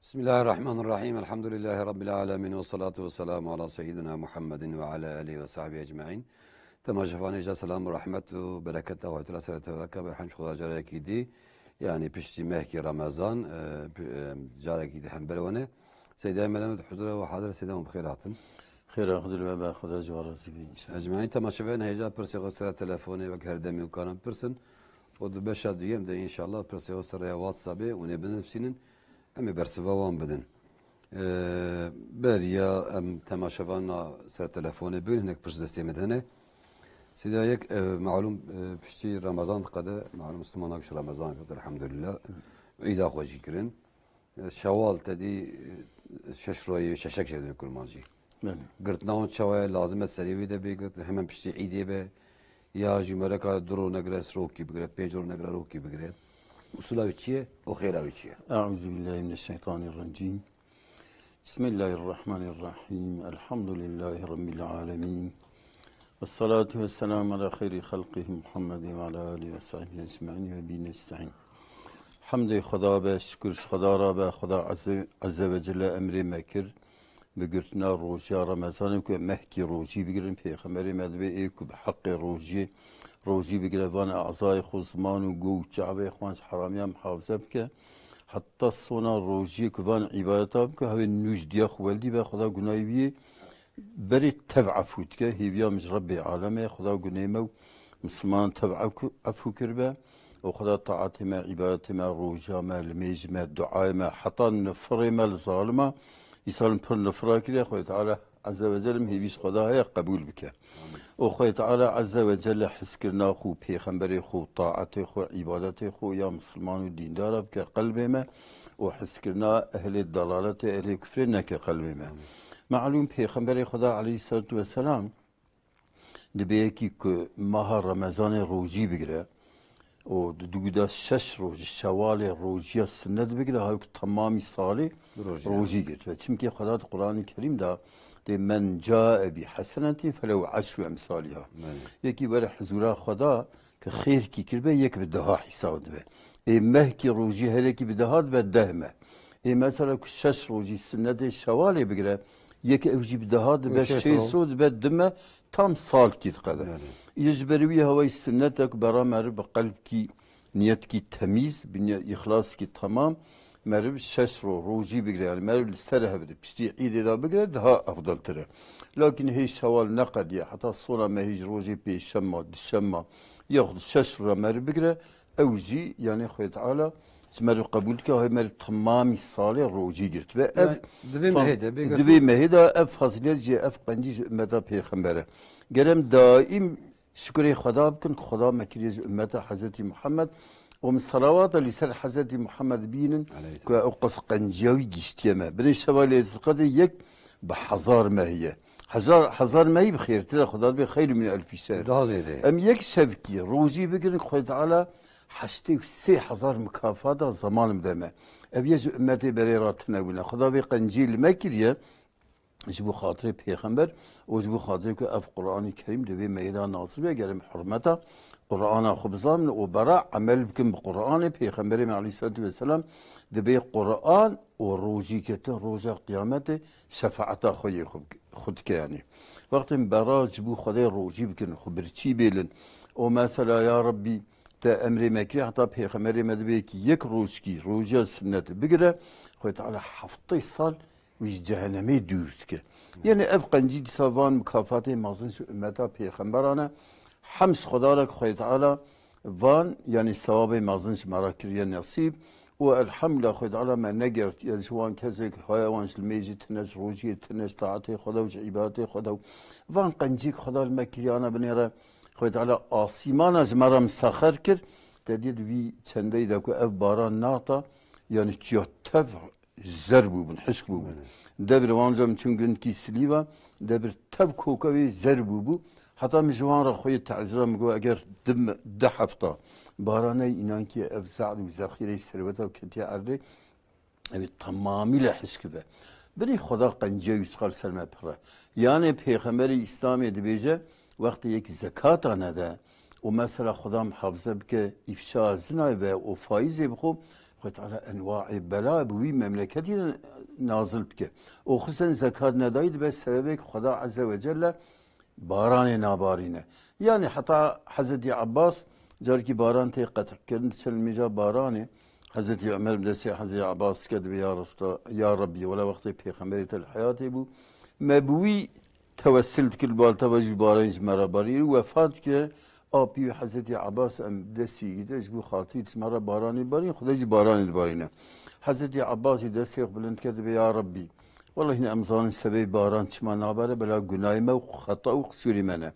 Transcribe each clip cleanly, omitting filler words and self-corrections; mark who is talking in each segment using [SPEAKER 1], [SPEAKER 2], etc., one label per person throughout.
[SPEAKER 1] بسم الله الرحمن الرحيم الحمد لله رب العالمين والصلاة والسلام على سيدنا محمد وعلى آله وصحبه أجمعين. تماشفاني جا سلام ورحمة وبركة وعطلة سلطة وكبه حمش خدا جاركي دي يعني بشتي مهكي رمضان جاركي دي حنبلونه سيدنا ملامة حضره وحاضر سيدنا بخيراتن
[SPEAKER 2] خير أخذ الوباء خدا جوار زبين إن شاء الله.
[SPEAKER 1] أجمعين تماشفين هيجا برسي غسرة تلفوني وكهر دمي وكانم برسن ودو بشا ديام ده إن شاء الله برسي غسرة واتسابي ونبنى نفسينن أمي برسفوان بدن بریا تماشاوان سر تلفونی بین هنگ پرس دستی مدهنه سیدا یک معلوم پشتی رمضان قده معلوم مسلمان هاش رمضان قده الحمد لله عيد خوشی کرن شوال تدی شش روی ششک شدن کل مانجی قرت ناون شوال لازم سریوی ده بیگرت همین پشتی عیدی به یا جمعه که درو نگره سروکی بگیره پیجور نگره روکی بگیره اصولا چیه و خیره چیه
[SPEAKER 2] أعوذ بالله من الشيطان الرجيم. بسم الله الرحمن الرحيم. الحمد لله رب العالمين والصلاة والسلام على خير خلقه محمد وعلى آله وصحبه أجمعين وبه نستعين. حمد خدا به شکر خدا را به خدا عز و جل امر مکر بگرتنا روزی رمضان که مهکی روزی بگیرن پیغمبر مدبه ای که به حق روزی بگیره وان اعضای خزمان و گو جعبه خوانس حرامی هم حافظه بکه حتی سونا روزی که وان عبادتا بکه هاوی نوجدیا خوالدی به خدا گناهی بیه بری تبعفوت که هیویا مج رب عالمه خدا گناهی مو مسلمان تبعفو کربه و خدا طاعت ما عبادت ما روجا ما الميج ما دعاء ما حتى نفر ما الظالمه يسال پر نفرا كده خوي تعالى عز وجل مهيبيش خدا هي قبول بك وخوي تعالى عز وجل حسكرنا خو پیغمبر خو طاعت خو عبادت خو يا مسلمان و ديندار بك قلب ما وحسكرنا اهل الضلالة اهل كفرنا كقلب ما معلوم پیغمبر خدا عليه الصلاة والسلام دبيكي که ماه رمضان روجي بگره و دودا شش روز شوال روزی سنت بگیره های که تمامی سالی روزی گرد و چون خدا قرآن کریم دا ده من جاء بی حسنتی فلو عشر امثالها یکی بر حضور خدا که خیر کی کرده یک به ده حساب ده ای مه کی روزی هر کی به ده ده مه ای مثلا که شش روزی سنت شوالی بگیره یک اوجی به ده به شش سود به دمه tam sal ki kadar. İcberiye havayı sünnetek beraber بقلب ki niyet ki temiz, ihlas ki tamam. Merib şesro roji bigre yani merib serhe bide. Pişti idida bigre daha afdaltır. Lakin hey şaval ne kad ya hatta sonra mehic roji peşemma dişemma yahud şesro merib bigre evji yani Xuda Teala merib kabul ki hay merib tamamı salih roji girt ve ev dvi mehida ev faziletci ev qanci ümmete peygambere gelem daim şükür Xuda bkin Xuda mekriz ümmete Hazreti Muhammed ومن صلوات اللي سر حضرت محمد بينن كأقص قنجاوي جشتيمه بني شوالي القدر يك بحزار ما هي حزار ما هي بخير ترى خدا بخير من 1000 سنة أم يك شبكي روزي بقرن خد تعالى حشتي 3000 مكافأة زمان مدمه أبيج أمتي بريراتنا ولا خدا بقنجيل مكريه جبو خاطر پیغمبر وجبو خاطر که اف قرآن کریم دوی میدان ناصر بگرم حرمتا قرآن خبزان و برا عمل بکن بقرآن پیغمبر علیه الصلاة والسلام دوی قرآن و روزی کته روزا قیامت شفاعتا خود که یعنی وقتی برا جبو خدای روزی بکن خبرچی بیلن و مثلا یا ربی تا امر مکری حتی پیغمبر مدبی که یک روز کی روزا سنت بگره خود تعالی هفته سال ویش جهنمی دورد که یعنی افقنجی سوان مکافات مازن شو امتا پیغمبرانه حمس خدا را خواهی تعالی وان یعنی ثواب مازن شو مرا کریه نصیب و الحمد خواهی تعالی من نگرد یعنی شوان کسی که های وانش المیجی تنش روجی تنش طاعت خدا و عبادت خدا وان قنجی خدا المکریانه بنیره خواهی تعالی آسیمان از مرا مسخر کرد تدید وی چنده ایده که اف باران ناتا یعنی چیه تفع زر بوبن حشك بوبن دبر وانزم چونگن کی سلیوا دبر تب کوکوی زر بوبو حتی مجوان را خوی تعذر مگو اگر ده هفته بارانه اینان کی اف سعد و ذخیره ثروت و کتی عرضه اوی تمامیل حشك به بری خدا قنجه وسخال سلمه پره یعنی پیغمبر اسلامی دبیجه وقتی یک زکات آنده و مثلا خدا محافظه بکه افشا زنای و فایزه بخو Xwe Teala enva'i bela bu memleketi nazil dike. O xüsusen zekat nedaydı ve sebebi ki Xuda Azze ve Celle baranê nabarîne. Yani hatta Hazreti Abbas carki baran tê qetıkirin çelmêja baranê Hazreti Ömer bilese Hazreti Abbas kedi ya Resulallah ya Rabbi ve la vakti peygamberi tel hayatı bu mebui tevessül dikil balta vecbi baranj merabari vefat ki abi Hazreti Abbas em desi gidej bu hatîr mera barani bari Xudaji barani barine. Hazreti Abbas desi bilend kedi ya Rabbi والله إن أمزان سبب باران شما نابره بلا جنايمه وخطأ وقصوري منه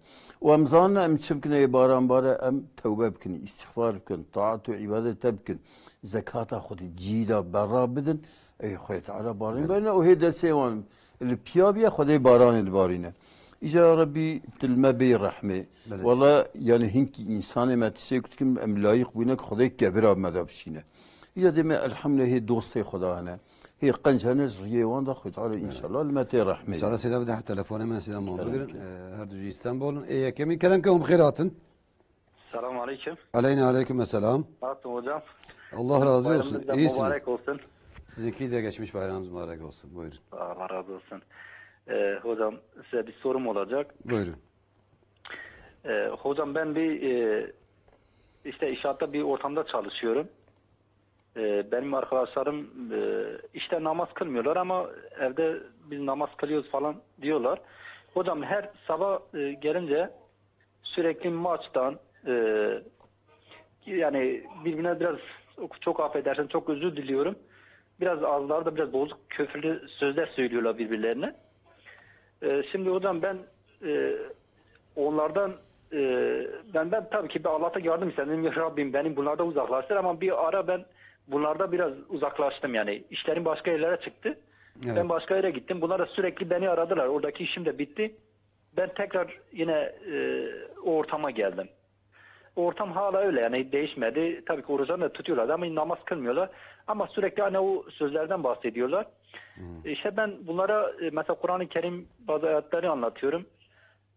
[SPEAKER 2] وأمزان أم تشمكن باران باره أم توبة بكن استغفار بكن طاعة وعبادة تبكن زكاة خد جيدا برا بدن أي خوي تعالى بارين بينه وهي دسيوان البيابية خدي باران البارينه إجا ربي تلما بي رحمة والله يعني هنك إنسان ما تسيكتكم أم لايق بينك خدي كبيرة مدابشينه إجا دم الحمد لله دوستي خدانا هي قنجهنز ريوان da Xuda Teala inşallah limete rahmet.
[SPEAKER 1] İnşallah Seda bir daha telefonu hemen Seda Muhammed her düzü İstanbul'un. Kemin kelamkum bxiratın.
[SPEAKER 3] Selamun aleyküm.
[SPEAKER 1] Aleyna aleyküm selam.
[SPEAKER 3] Nasılsın hocam?
[SPEAKER 1] Allah razı olsun.
[SPEAKER 3] Bayramınız da
[SPEAKER 1] İyisiniz.
[SPEAKER 3] mübarek olsun.
[SPEAKER 1] Sizinki de geçmiş bayramınız mübarek olsun. Buyurun.
[SPEAKER 3] Allah razı olsun. Hocam size bir sorum olacak.
[SPEAKER 1] Buyurun.
[SPEAKER 3] Hocam ben işte inşaatta bir ortamda çalışıyorum. Benim arkadaşlarım işte namaz kılmıyorlar ama evde biz namaz kılıyoruz falan diyorlar. Hocam her sabah gelince sürekli maçtan yani birbirine biraz çok affedersin çok özür diliyorum. Biraz ağızlarda biraz bozuk küfürlü sözler söylüyorlar birbirlerine. Şimdi hocam ben onlardan ben tabii ki Allah'ta yardım istedim. Ya Rabbim benim bunlardan uzaklaştır ama bir ara ben bunlarda biraz uzaklaştım yani. İşlerim başka yerlere çıktı. Evet. Ben başka yere gittim. Bunlar da sürekli beni aradılar. Oradaki işim de bitti. Ben tekrar yine o ortama geldim. O ortam hala öyle yani değişmedi. Tabii ki oruçlarını da tutuyorlar ama namaz kılmıyorlar. Ama sürekli hani o sözlerden bahsediyorlar. İşte ben bunlara mesela Kur'an-ı Kerim bazı ayetleri anlatıyorum.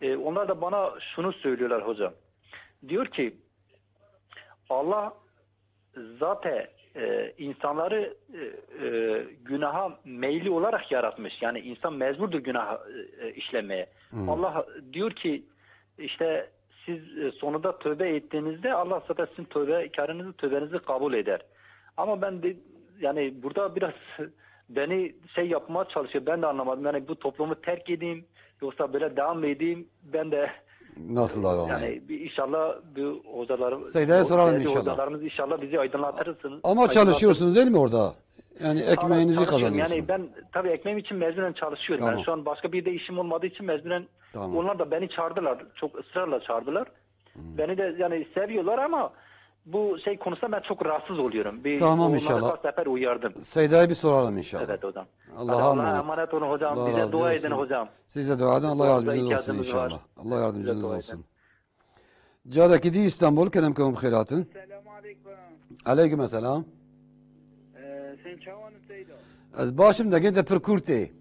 [SPEAKER 3] Onlar da bana şunu söylüyorlar hocam. Diyor ki Allah zaten insanları günaha meyilli olarak yaratmış. Yani insan mecburdur günah işlemeye. Allah diyor ki işte siz sonunda tövbe ettiğinizde Allah zaten sizin tövbenizi kabul eder. Ama ben de yani burada biraz beni yapmaya çalışıyor. Ben de anlamadım. Yani bu toplumu terk edeyim yoksa böyle devam edeyim. Ben de
[SPEAKER 1] nasıl devam
[SPEAKER 3] yani inşallah bu hocalarım
[SPEAKER 1] Seyda'ya soralım inşallah.
[SPEAKER 3] Hocalarımız inşallah bizi aydınlatırsınız.
[SPEAKER 1] Ama çalışıyorsunuz değil mi orada? Yani ekmeğinizi kazanıyorsunuz.
[SPEAKER 3] Yani ben tabii ekmeğim için mecburen çalışıyorum. Tamam. Ben şu an başka bir de işim olmadığı için mecburen onlar da beni çağırdılar. Çok ısrarla çağırdılar. Beni de yani seviyorlar ama bu konusunda ben çok rahatsız oluyorum.
[SPEAKER 1] Tamam inşallah.
[SPEAKER 3] Kaç sefer uyardım.
[SPEAKER 1] Seyda'ya bir soralım inşallah.
[SPEAKER 3] Evet hocam.
[SPEAKER 1] Allah'a
[SPEAKER 3] emanet olun hocam.
[SPEAKER 1] Allah
[SPEAKER 3] bize dua edin hocam.
[SPEAKER 1] Size dua edin. Allah yardımcınız olsun inşallah. Allah yardımcınız olsun. Cadaki di İstanbul kelamkum bxiratın.
[SPEAKER 4] Selamun aleyküm.
[SPEAKER 1] Aleyküm selam.
[SPEAKER 4] Sen çavanım Seyda.
[SPEAKER 1] Az başımdaki de perkurti.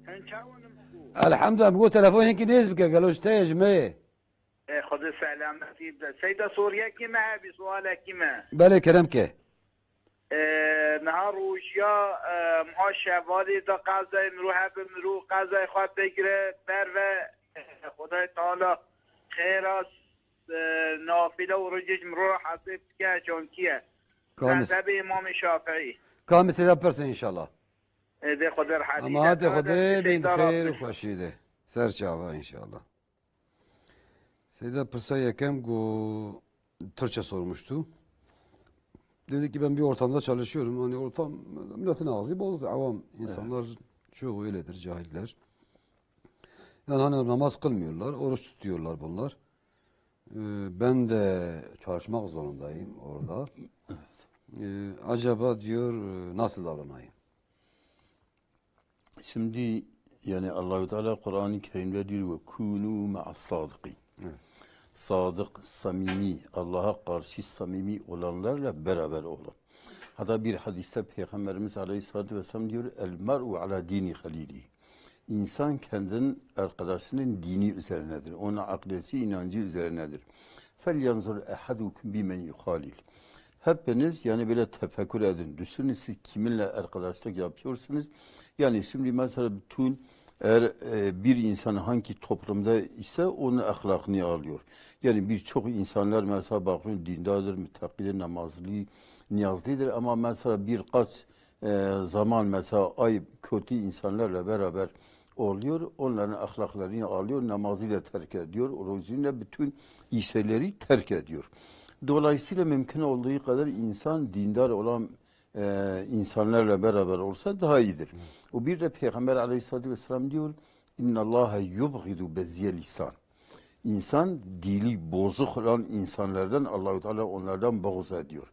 [SPEAKER 4] Sen çavanım bu.
[SPEAKER 1] Elhamdülillah bu telefon henki neyiz bike galoşte ecme.
[SPEAKER 4] خذ سلامتي سيدة سوريا كما بسؤالك كما
[SPEAKER 1] بله كرم كه
[SPEAKER 4] نهار وشيا معاش والي دا قضاء نروح بنرو قضاء خواب بگیره بر و خدای تعالی خیر است نافله و رجج مروح حسب که چون کیه مذهب امام شافعی
[SPEAKER 1] کامل سیده پرسه انشالله
[SPEAKER 4] ده خدا الحديث
[SPEAKER 1] اما هات خدا بین خیر و خوشیده سرچاوه انشالله Seyda Pırsa Yekem Türkçe sormuştu. Dedi ki ben bir ortamda çalışıyorum. Hani ortam milletin ağzı bozdu. Avam insanlar çoğu öyledir cahiller. Yani hani namaz kılmıyorlar, oruç tutuyorlar bunlar. Ben de çalışmak zorundayım orada. Acaba diyor nasıl davranayım?
[SPEAKER 2] Şimdi yani Allah-u Teala Kur'an-ı Kerim'de diyor ve kûnû ma'as-sâdıkîn. Sadık, samimi, Allah'a karşı samimi olanlarla beraber olun. Hatta bir hadiste Peygamberimiz Aleyhisselatü Vesselam diyor el mer'u ala dini halili. İnsan kendinin arkadaşının dini üzerinedir. Onun akdesi, inancı üzerinedir. Felyanzur ehadukum bimen yuhalil. hepiniz yani böyle tefekkür edin. Düşünün siz kiminle arkadaşlık yapıyorsunuz. Yani şimdi mesela bütün eğer bir insan hangi toplumda ise onun ahlakını alıyor. Yani birçok insanlar mesela bakın dindardır, müttakidir, namazlı, niyazlıdır ama mesela birkaç zaman mesela ay kötü insanlarla beraber oluyor. Onların ahlaklarını alıyor, namazıyla terk ediyor, orucuyla bütün işleri terk ediyor. Dolayısıyla mümkün olduğu kadar insan dindar olan insanlarla beraber olsa daha iyidir. O bir de Peygamber Aleyhisselatü Vesselam diyor İnna Allahe yubgidu bezye lisan. İnsan dili bozuk olan insanlardan Allahu Teala onlardan buğz ediyor.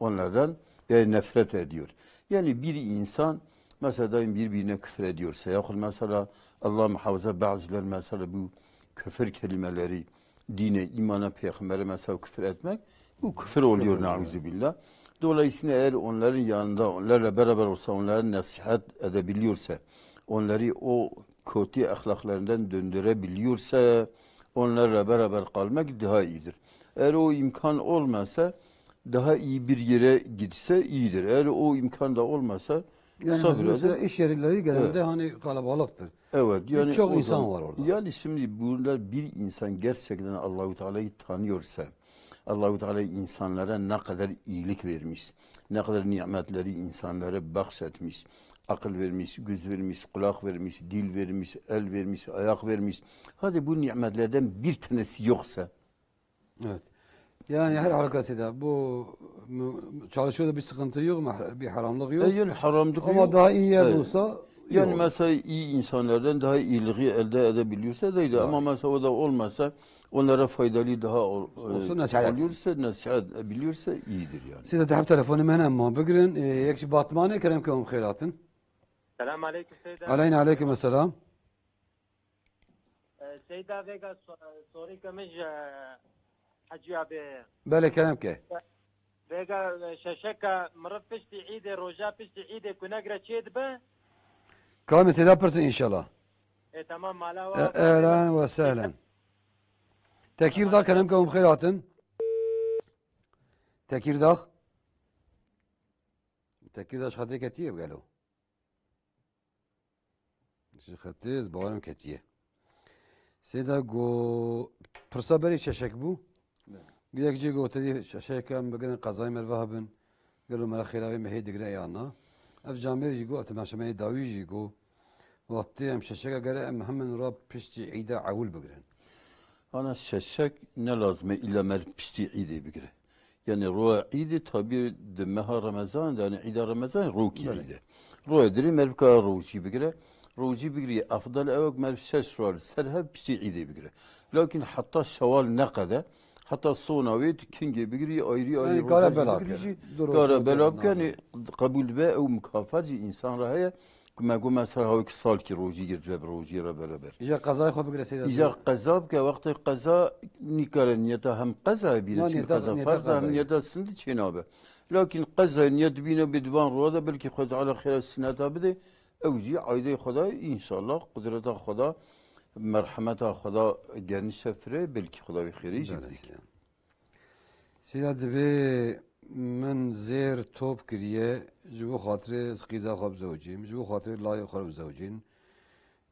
[SPEAKER 2] Onlardan nefret ediyor. Yani bir insan mesela daim birbirine küfür ediyorsa yahut mesela Allah muhafaza bazıları mesela bu küfür kelimeleri dine, imana, peygambere mesela küfür etmek bu küfür oluyor nauzubillah. Dolayısıyla eğer onların yanında onlarla beraber olsa onları nasihat edebiliyorsa onları o kötü ahlaklarından döndürebiliyorsa onlarla beraber kalmak daha iyidir. Eğer o imkan olmasa daha iyi bir yere gitse iyidir. Eğer o imkan da olmasa
[SPEAKER 1] Yani mesela iş yerleri genelde hani kalabalıktır.
[SPEAKER 2] Evet yani
[SPEAKER 1] birçok
[SPEAKER 2] o
[SPEAKER 1] insan
[SPEAKER 2] zaman-
[SPEAKER 1] var orada.
[SPEAKER 2] Yani şimdi burada bir insan gerçekten Allahu Teala'yı tanıyorsa, Allahu Teala insanlara ne kadar iyilik vermiş, ne kadar nimetleri insanlara bahşetmiş, akıl vermiş, göz vermiş, kulak vermiş, dil vermiş, el vermiş, ayak vermiş. Hadi bu nimetlerden bir tanesi yoksa,
[SPEAKER 1] Evet. Yani her halükarda bu çalışıyorda bir sıkıntı yok, bir haramlık yok.
[SPEAKER 2] yani haramlık
[SPEAKER 1] Ama
[SPEAKER 2] yok.
[SPEAKER 1] daha iyi yer
[SPEAKER 2] Evet.
[SPEAKER 1] bulsa iyi
[SPEAKER 2] Yani
[SPEAKER 1] olur.
[SPEAKER 2] mesela iyi insanlardan daha iyiliği elde edebiliyorsa da iyi. Ama mesela o da olmasa onlara faydalı daha
[SPEAKER 1] Olsun, nasihat etsin.
[SPEAKER 2] oluyorsa, nasihat biliyorsa iyidir yani.
[SPEAKER 1] Size de hep telefonu menem ma bigrin yekşi batmane kerem kem khairatın.
[SPEAKER 5] Selam aleyküm Seyda.
[SPEAKER 1] Aleyna aleyküm selam.
[SPEAKER 5] Seyda Vega soru kamış Hacı abi.
[SPEAKER 1] Bele kerem ke.
[SPEAKER 5] Vega şaşaka mırıf pişti iyide roja pişti iyide kunagra çeydi be.
[SPEAKER 1] Kâme seda pırsın inşallah.
[SPEAKER 5] Tamam mala ve.
[SPEAKER 1] Ehlen ve sehlen. Tekirdağ kerem kem khairatın. Tekirdağ. Tekirdağ şhatı ketiye gelo. Şhatı zbavarım ketiye. Seda go pırsa beri şaşak bu. Bir dakika go tedi şaşakam bugün kazayı merve bin. قالوا مرا خلاوي ما هي دقنا يانا اف جامير يجو اف تماشى داوي يجو وقتي ام ششكا قال ام محمد راب بشتي عيدا عول بقرن
[SPEAKER 2] Ana şeşek ne lazım illa mer pişti idi bir kere. Yani ruha idi tabi de meha Ramazan yani ida Ramazan ruki idi. Ruha diri mervka ruci bir kere. Ruci bir kere afdal evk merv şeş ruha serheb pişti idi bir kere. Lakin hatta şeval ne kadar hatta sonra ve kinge bir kere ayrı ayrı
[SPEAKER 1] Yani kara belak
[SPEAKER 2] kara belak yani kabul ve o mükafacı insan rahaya ما مثلا هاوك سال کی روزی گرفت و روزی را برابر.
[SPEAKER 1] اجا قضای خو بقرا سيدا
[SPEAKER 2] إذا قضا که وقت قضا نیکار نیتا هم قضا بیرسی قضا فرض هم نیتا سند چنابه. لكن قضا نیت بینه بدوان رودا بلکه خود على خیر السنة بده اوجی عایده خدا ان شاء الله قدرت خدا مرحمت خدا گنش سفره بلکه خدا خیری جبري.
[SPEAKER 1] سيدا دبي من زير توب كريه جبو خاطري سقيزا خب زوجين جبو خاطري لا يخرب زوجين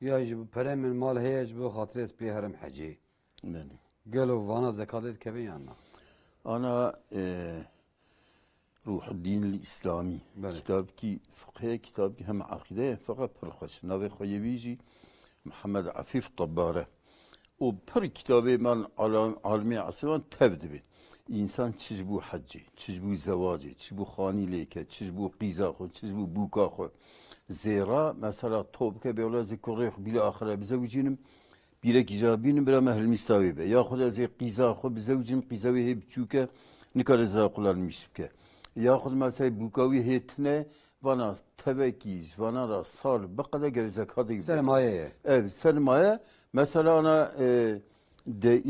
[SPEAKER 1] يا جبو برم من مال هي جبو خاطري سبي هرم حجي
[SPEAKER 2] Yani.
[SPEAKER 1] قالوا وانا زكاة كبي يعني
[SPEAKER 2] Ana روح الدين الإسلامي
[SPEAKER 1] بله.
[SPEAKER 2] كتاب كي فقه كتاب كي هم عقيدة فقط برخص نوي خيبيجي محمد عفيف طبارة وبر كتابي من عالمي عصيان تبدبي İnsan çizbu haccı, çizbu zavacı, çizbu khani leke, çizbu qizaxu, çizbu bukaxu. Zira mesela topke böyle zikrih bila ahire bizevcinim birek icabinin bile mehl mistavi be. Ya khuda ze qizaxu bizevcim qizavi hep çünkü nikar zaqlarmış ke. Ya khud mesela bukavi hetne vana tebekiz, vana ra sal bakada gel zekat gibi.
[SPEAKER 1] sermaye
[SPEAKER 2] Evet, sermaye mesela ana de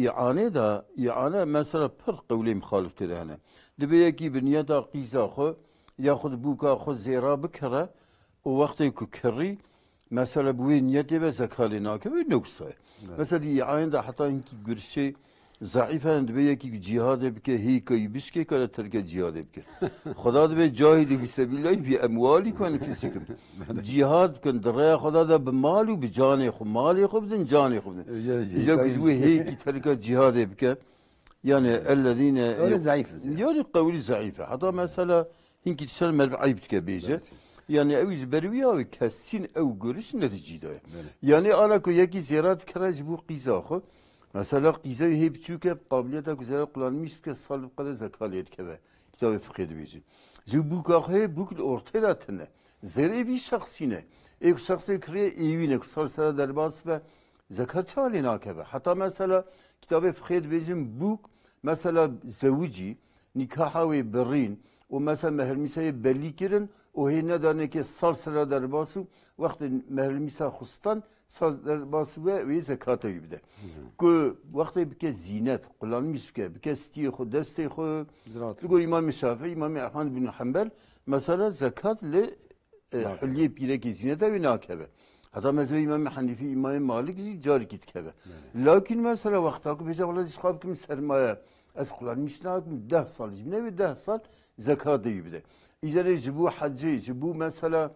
[SPEAKER 2] iane mesela per kavli muhalif tedane. Dibe ki bir niyada qiza xo yaxud buka xo zira bikra o vakti ku kri mesela bu niyeti ve zekali nakı ve noksa. Mesela iane da hatta inki gürşe ضعیفن دبی یکی جهاد بکه هیکایی بشکه کار ترک جهاد بکه خدا دبی جاهد فی سبیل الله بی اموالی کن فیسیکم جهاد کن درای خدا دا به مال و به جان خود مالی خود بدن جان خود بدن اینجا کجبو هیکی ترک جهاد بکه yani ellezine
[SPEAKER 1] öyle zayıfız yani.
[SPEAKER 2] yani kavli zayıfe hatta mesela hinki tişer merve ayıp tike beyce yani eviz berviya ve kesin ev görüş neticede yani alako yeki ziyaret keraj bu qizaxo mesela qiza hep çünkü kabiliyete güzel kullanmış ki salıp kadar zakaliyet kebe kitabı fıkıh beyce bu kahve bu ortaya tane zere bir şahsine ek şahsı kriye evine kusal derbas ve zekat çalina kebe hatta mesela kitabı fıkıh beyce bu mesela zevci nikaha ve berrin o mesela mehrmisayı belli kirin o hine dane ki sal sıra derbasu vakti mehrmisa hustan sal derbasu ve zekata gibi de. Ku vakti bir kez zinet kullanmış bir kez stiye xo deste xo diyor İmam Şafii İmam Ahmed bin Hanbel mesela zekat le hülye pireki zinete ve nakebe. Hatta mesela İmam Hanifi İmam Malik cari git kebe. Lakin mesela vakti akı beca Allah işkab kim sermaye az kullanmış nakim 10 sal ne ve 10 sal zekat gibi de. İzare bu haccı bu mesela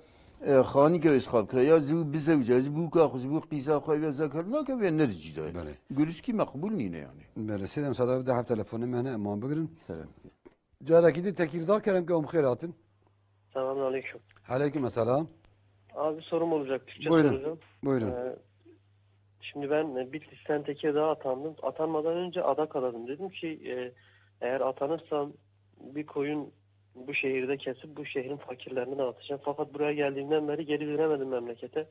[SPEAKER 2] خانی که اسخاب کرد یا زو بزوجه زو که خود زو قیزا خواهی و ذکر نه که به نرجی داره گروش کی مقبول نینه yani.
[SPEAKER 1] بله سیدم صدا ده hafta telefonu mene eman bugün. Cara gidi Tekirdağ kerem ki omkhir atın.
[SPEAKER 6] Selamun aleyküm.
[SPEAKER 1] Aleyküm selam.
[SPEAKER 6] Abi sorum olacak. Türkçe
[SPEAKER 1] Buyurun.
[SPEAKER 6] soracağım.
[SPEAKER 1] Buyurun.
[SPEAKER 6] Şimdi ben Bitlis'ten Tekirdağ'a atandım. Atanmadan önce adak adadım. Dedim ki eğer atanırsam bir koyun bu şehirde kesip bu şehrin fakirlerine dağıtacağım. Fakat buraya geldiğimden beri geri dönemedim memlekete.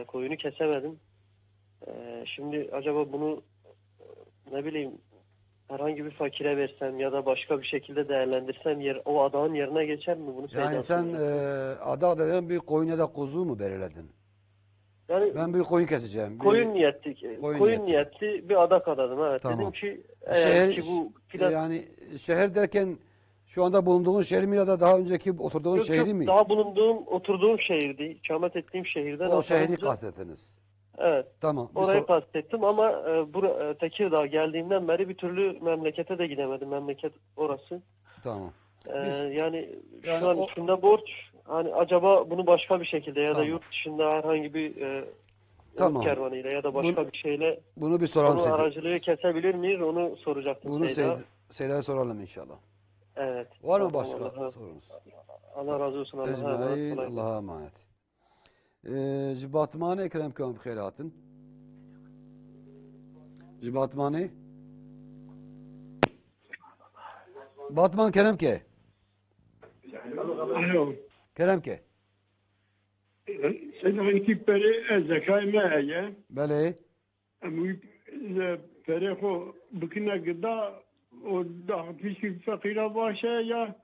[SPEAKER 6] Koyunu kesemedim. Şimdi acaba bunu ne bileyim herhangi bir fakire versem ya da başka bir şekilde değerlendirsem o adağın yerine geçer mi? Bunu
[SPEAKER 1] Yani sen adak dediğin bir koyun ya da kuzu mu belirledin?
[SPEAKER 6] Yani
[SPEAKER 1] ben bir koyun keseceğim.
[SPEAKER 6] Koyun niyetli bir adak adadım. Evet.
[SPEAKER 1] Tamam.
[SPEAKER 6] Dedim ki
[SPEAKER 1] Şehir,
[SPEAKER 6] ki bu filan...
[SPEAKER 1] yani şehir derken şu anda bulunduğun şehir mi ya da daha önceki oturduğun
[SPEAKER 6] Yok,
[SPEAKER 1] şehri mi?
[SPEAKER 6] Daha oturduğum şehirdi. İkamet ettiğim şehirden.
[SPEAKER 1] O şehri kastettiniz.
[SPEAKER 6] Evet.
[SPEAKER 1] Tamam.
[SPEAKER 6] Orayı kastettim ama Tekirdağ geldiğimden beri bir türlü memlekete de gidemedim. Memleket orası.
[SPEAKER 1] Tamam.
[SPEAKER 6] Yani şu an üstünde borç. Hani acaba bunu başka bir şekilde ya da yurt dışında herhangi bir kervanıyla ya da başka bir şeyle
[SPEAKER 1] bunu bir soralım
[SPEAKER 6] Seyda. Aracılığı kesebilir miyiz? Onu soracaktım.
[SPEAKER 1] Bunu Seyda'ya soralım inşallah.
[SPEAKER 6] Evet.
[SPEAKER 1] Var mı başka sorunuz?
[SPEAKER 6] Allah razı olsun.
[SPEAKER 1] Allah'a emanet. Batmane Ekrem Kâm Bixeyratın. Batmane. Batman Kerem ke.
[SPEAKER 7] Alo.
[SPEAKER 1] Kerem ke.
[SPEAKER 7] Sen iki peri zekay meye.
[SPEAKER 1] Bele.
[SPEAKER 7] Ama peri ko bukina gıda o da kişi fakira başa ya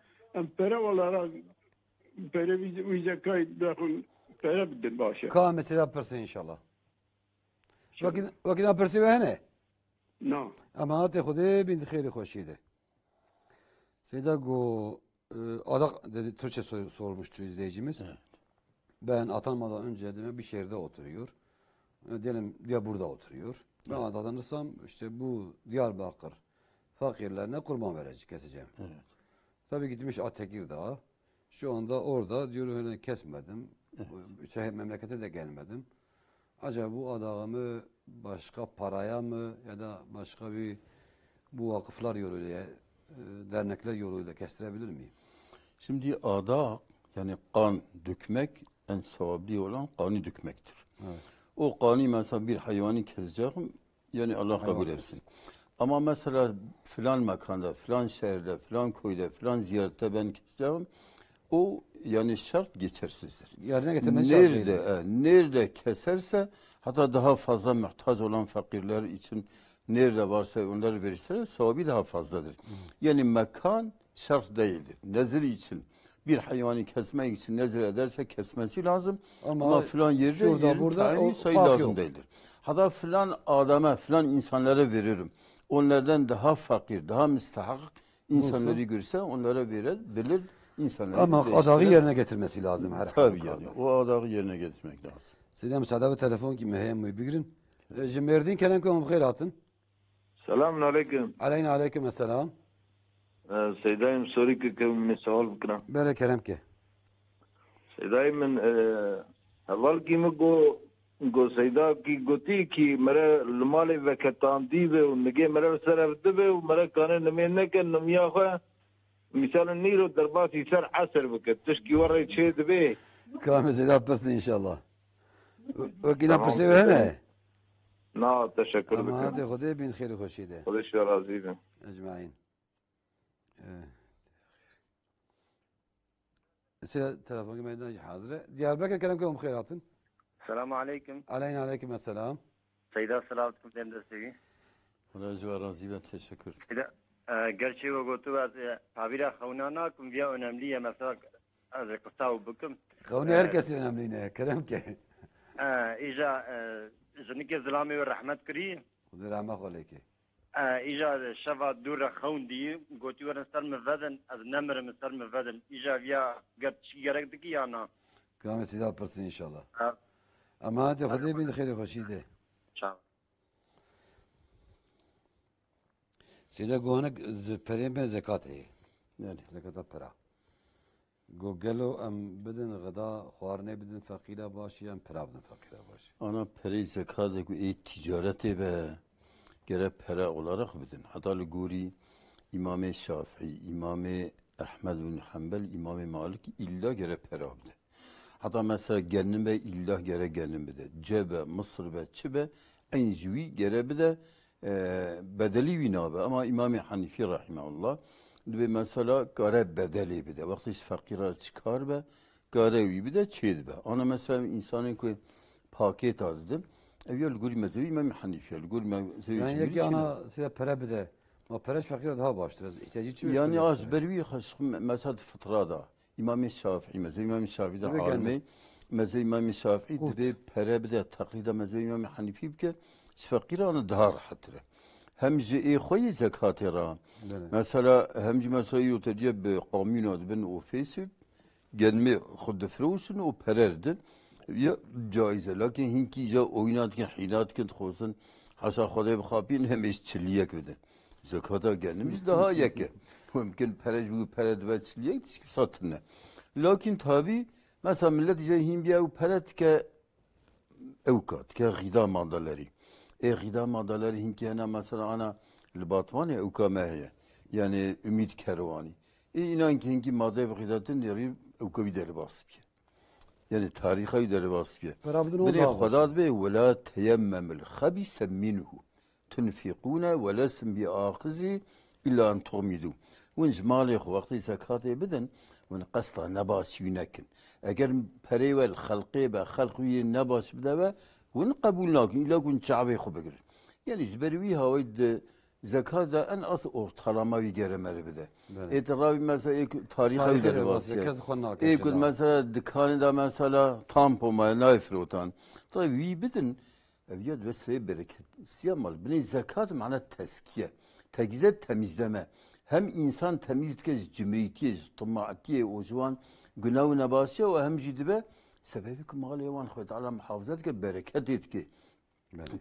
[SPEAKER 7] peri olarak peri biz zekay dakın peri bitti başa.
[SPEAKER 1] Ka mesela perse inşallah. Vakit perse ve ne?
[SPEAKER 7] No.
[SPEAKER 1] Ama te xude bin xeyri xoşiydi. Seyda go adak dedi Türkçe sormuştu izleyicimiz. Evet. Ben atanmadan önce dedim bir şehirde oturuyor. Diyelim diye burada oturuyor. Ben atanırsam işte bu Diyarbakır fakirlerine kurban verecek, keseceğim. Evet. Tabii gitmiş Tekirdağ'a. Şu anda orada diyor öyle kesmedim. Evet. Memlekete de gelmedim. Acaba bu adağımı başka paraya mı ya da başka bir bu vakıflar yoluyla dernekler yoluyla kestirebilir miyim?
[SPEAKER 2] Şimdi adak yani kan dökmek en sevapli olan kanı dökmektir. Evet. O kanı mesela bir hayvanı keseceğim yani Allah kabul etsin. Ama mesela filan mekanda, filan şehirde, filan köyde, filan ziyarette ben keseceğim o yani şart geçersizdir.
[SPEAKER 1] Yerine getirmesi şart değil.
[SPEAKER 2] Nerede keserse hatta daha fazla muhtaç olan fakirler için nerede varsa onları verirse sevabı daha fazladır. Yani mekan şart değildir. Nezir için bir hayvanı kesmek için nezir ederse kesmesi lazım. Ama filan yerde
[SPEAKER 1] şurada burada
[SPEAKER 2] sayı lazım değildir. Hatta filan adama, filan insanlara veririm. Onlardan daha fakir, daha müstahak insanları görse onlara bilir insanları.
[SPEAKER 1] Ama adağı yerine getirmesi lazım her
[SPEAKER 2] tabii yani. O adağı yerine getirmek lazım.
[SPEAKER 1] Sizden müsaade ve telefon ki meheyem mübirin. Cimerdin kelam ki onu bxeyr atın.
[SPEAKER 8] سلام عليكم.
[SPEAKER 1] علينا عليكم السلام.
[SPEAKER 8] سيداي مسوريك من السؤال بكرة.
[SPEAKER 1] بلا كلامك.
[SPEAKER 8] سيداي من أول كي مگو سيدا كي قوتي كي مرا المالي وكتان ديبه ونجي مرا سر دبه ومرا كان نمينه كان نمياخه مثلا نيرو درباسي سر عسر بك تشكي ورا شيء دبه.
[SPEAKER 1] كلام زيدا برسي إن شاء الله. وكذا برسي هنا.
[SPEAKER 8] نا تشكر
[SPEAKER 1] أما
[SPEAKER 8] بك.
[SPEAKER 1] هذا خدي بين خير وخشيده.
[SPEAKER 8] خذ الشيء راضي.
[SPEAKER 1] أجمعين. سيدا تلفونك ما يدناش حاضرة. دياربكر كلامكم خيراتن.
[SPEAKER 9] السلام عليكم.
[SPEAKER 1] علينا عليكم السلام.
[SPEAKER 9] سيدا سلامتكم تندرسي.
[SPEAKER 2] خدا جوار راضی و تشکر.
[SPEAKER 9] سيدا گرچه و گوتو از تعبیر خونانا کم بیا önlemliye mesela az kısa بكم.
[SPEAKER 1] خوني هركسي önemliyine. كلامك.
[SPEAKER 9] إجا جنك الظلامي والرحمة كريم.
[SPEAKER 1] خذ رحمة عليك.
[SPEAKER 9] إجا شفا دور خون دي قوتي ورن سر مفدن از نمر من سر مفدن إجا بیا گرچه گرک دکی آنا.
[SPEAKER 1] كلام سيدا برسي إن شاء الله. أما هذا خدي بين خير وخشيده.
[SPEAKER 9] شاء
[SPEAKER 1] سيدا قوانك فريم بين زكاة هي.
[SPEAKER 2] يعني
[SPEAKER 1] زكاة برا. قلو أم بدن غدا خوارني بدن فقيرة باشي أم برا بدن فقيرة باشي.
[SPEAKER 2] ana peri zekatı ku ticareti ve gere para olarak bidin. Hatta guri İmam-ı Şafii, İmam-ı Ahmed bin Hanbel, İmam-ı Malik illa gere para bidin. Hatta mesela gelin ve illa gere gelin bide. Cebe, Mısır ve Çibe en jüvi gere bide bedeli vinabe. Ama İmam-ı Hanifi rahimahullah ve mesela gare bedeli bide. Vakti fakira çıkar ve garevi bide çeydi be. Ana mesela insanın ki paket adım. Evvel guri mezhebi İmam Hanifi, guri mezhebi
[SPEAKER 1] Yani yeki ana size para bide. Ma paraş fakire daha baştır. İhtiyacı için.
[SPEAKER 2] yani az bervi haş mesela fıtrada. İmam Şafii mezhebi İmam Şafii de alimi. Mezhebi İmam Şafii de para bide taklida mezhebi İmam Hanifi bke fakire ana daha rahattır. Hem ji khoy zekatı ra. Mesela hem mesela yutediye be qamina ben o fesib gelme خود فروشن و پرردن یا جایزه لکن هنگی جا اوینات که حیلات که خوصن حسا خدای بخوابین همیش چلیک بده زکاتا گنمیش daha یکه ممکن پرج بگو پرد و چلیک تشکیب ساتنه لکن تابی مثلا ملت جا هیم بیا و پرد که اوکات که غیدا مادالری غیدا مادالری هنگی هنا مثلا انا لباتوانی اوکا مهیه yani ümit kervani inan ki هنگی ماده بغیداتن دیری اوکوی در باسبیه يعني تاريخي در باسبية بني خداد به ولا تيمم الخبيث منه تنفقون ولستم بآخذه إلا أن تغمدوا ونج مالي وقت زكاة بدن ون قصة نباس ينكن أجر بريوة الخلقي بخلقي نباس بدوا ون قبولناك إلا كن شعبي خبقر يعني زبروي هايد زكاة أن أص ortalama bir geremeri bir de. Etrafi mesela tarihi bir basıyor. Ekut mesela dükkanında mesela tampoma naifrotan. Tabii vi bidin eviyat ve sey bereket. Siyamal. Bine zekat mana teskiye. Tegizet temizleme. Hem insan temizlik cimriyeti, tumaatiye o zaman günahına basıyor ve hem cidibe sebebi ki mali yavan Xuda Allah muhafazat ki bereket etki.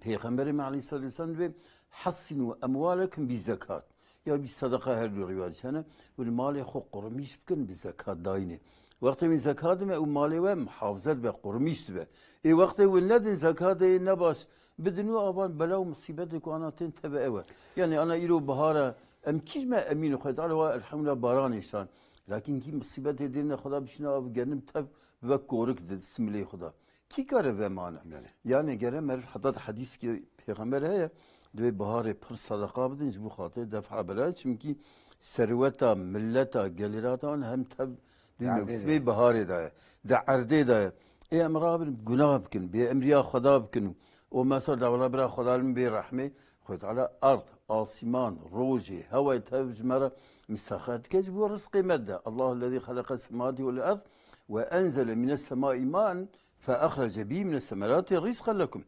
[SPEAKER 2] Peygamberim Aleyhisselatü Vesselam ve hassinu emvalekum bi zekat. Ya bir sadaka her bir rivayet sana ve mali xo qurmiş bikin bi zekat dayni. Vakti min zekat me mali ve muhafazat be qurmiş be. Vakti ve nedin zekat ne bas بدنو أبان بلاو مصيبتك وأنا تنتبه أول يعني أنا إلو بهارة أم كيش ما أمين وخد على الحمد لله باران إنسان لكن كي مصيبتي دينا خدا بشنا جنب تب بكورك اسم لي خدا كي كاره بمانه يعني جرى مر حتى حديث كي پیغمبر هي دوی بهاره پر صدقه بدن جو خاطر دفع بلاد چونکی ثروتا ملتا گلیراتا آن هم تب دینوسبی بهاره ده عرضه ده ای امراب گناه بکن به امریا خدا بکن و مثلا دولا برا خدا علم به رحمه خود على ارض آسمان روجي هوا تبج مرة مساخات كجب ورزق مادة الله الذي خلق السماوات والارض وانزل من السماء ماء فاخرج به من الثمرات رزقا لكم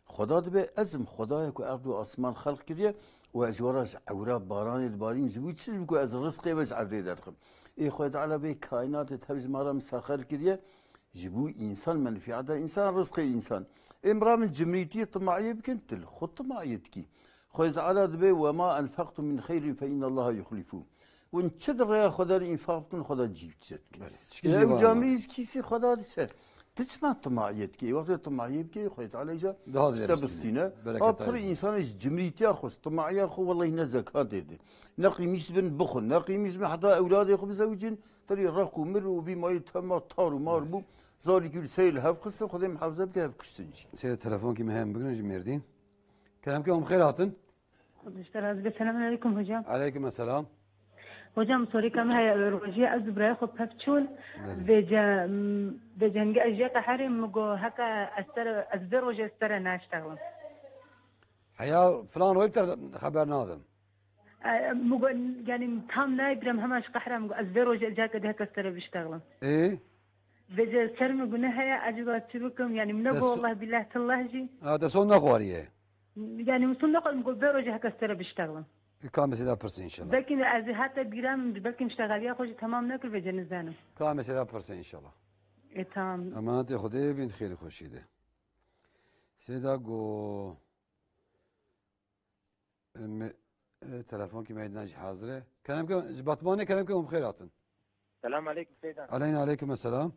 [SPEAKER 2] خدا به ازم خدای که ارض و آسمان خلق کردیه و اجوارش عورا باران البارین زبود چیز بگو از رزقی بج عرضه درخم ای خدا تعالی به کائنات تبج مرا مسخر کردیه جبو انسان منفعه انسان رزق انسان امرا من جمريتي طماعيه بكنتل خد طماعيتك خود تعالى دبي وما أنفقتم من خير فإن الله يخلفه وإن تشدر يا خدا الإنفاق كن خدا جيب تشدك يا جاميز كيسي خدا دسه تسمع طماعيت كي وقت طماعيت كي خود تعالى إجا استبستينا أبخر إنسان جمريتي أخص طماعي أخو والله نزكاة ديدي نقي ميز بن بخل نقي ميز من حتى أولاد يخو بزوجين تري رقو مرو بما يتهم طار وماربو زاري كل سيل هاف قصة خدا محافظة بك هاف كشتنجي
[SPEAKER 1] سيد التلفون كي مهم بقولنا ميردين كلامك هم خيراتن
[SPEAKER 10] السلام عليكم هجام.
[SPEAKER 1] عليكم السلام.
[SPEAKER 10] هجام سوري كم هي روجية أزبرا خو بفتشول بجنگ أجيك حريم مجو هكا أزبر روجي استر ناشتغل.
[SPEAKER 1] حيا فلان رويبتر خبر نادم.
[SPEAKER 10] مجو يعني تام نايبرم هماش قحرة مجو أزبر روجي جاك ده هكا استر بيشتغل.
[SPEAKER 1] إيه؟
[SPEAKER 10] بجا سر مجو نهاية أجبات شبكم يعني منجو والله بالله تالله جي.
[SPEAKER 1] هذا صون نخواريه.
[SPEAKER 10] يعني مصنق مجو بروجي هكا استر بيشتغل.
[SPEAKER 1] كامل سيدا برسن إن شاء الله.
[SPEAKER 10] لكن از حتى بيرام بلكي مشتغلية خوش تمام نكر بجنزانم.
[SPEAKER 1] كامل سيدا برسن إن شاء الله.
[SPEAKER 10] إيه تمام.
[SPEAKER 1] أمانتي خدي بنت خير خوشيده. سيدا جو تلفون كي ما يدناش حاضرة. كلامكم جبطماني كلامكم بخيراتن.
[SPEAKER 5] السلام عليكم سيدنا.
[SPEAKER 1] عليكم السلام.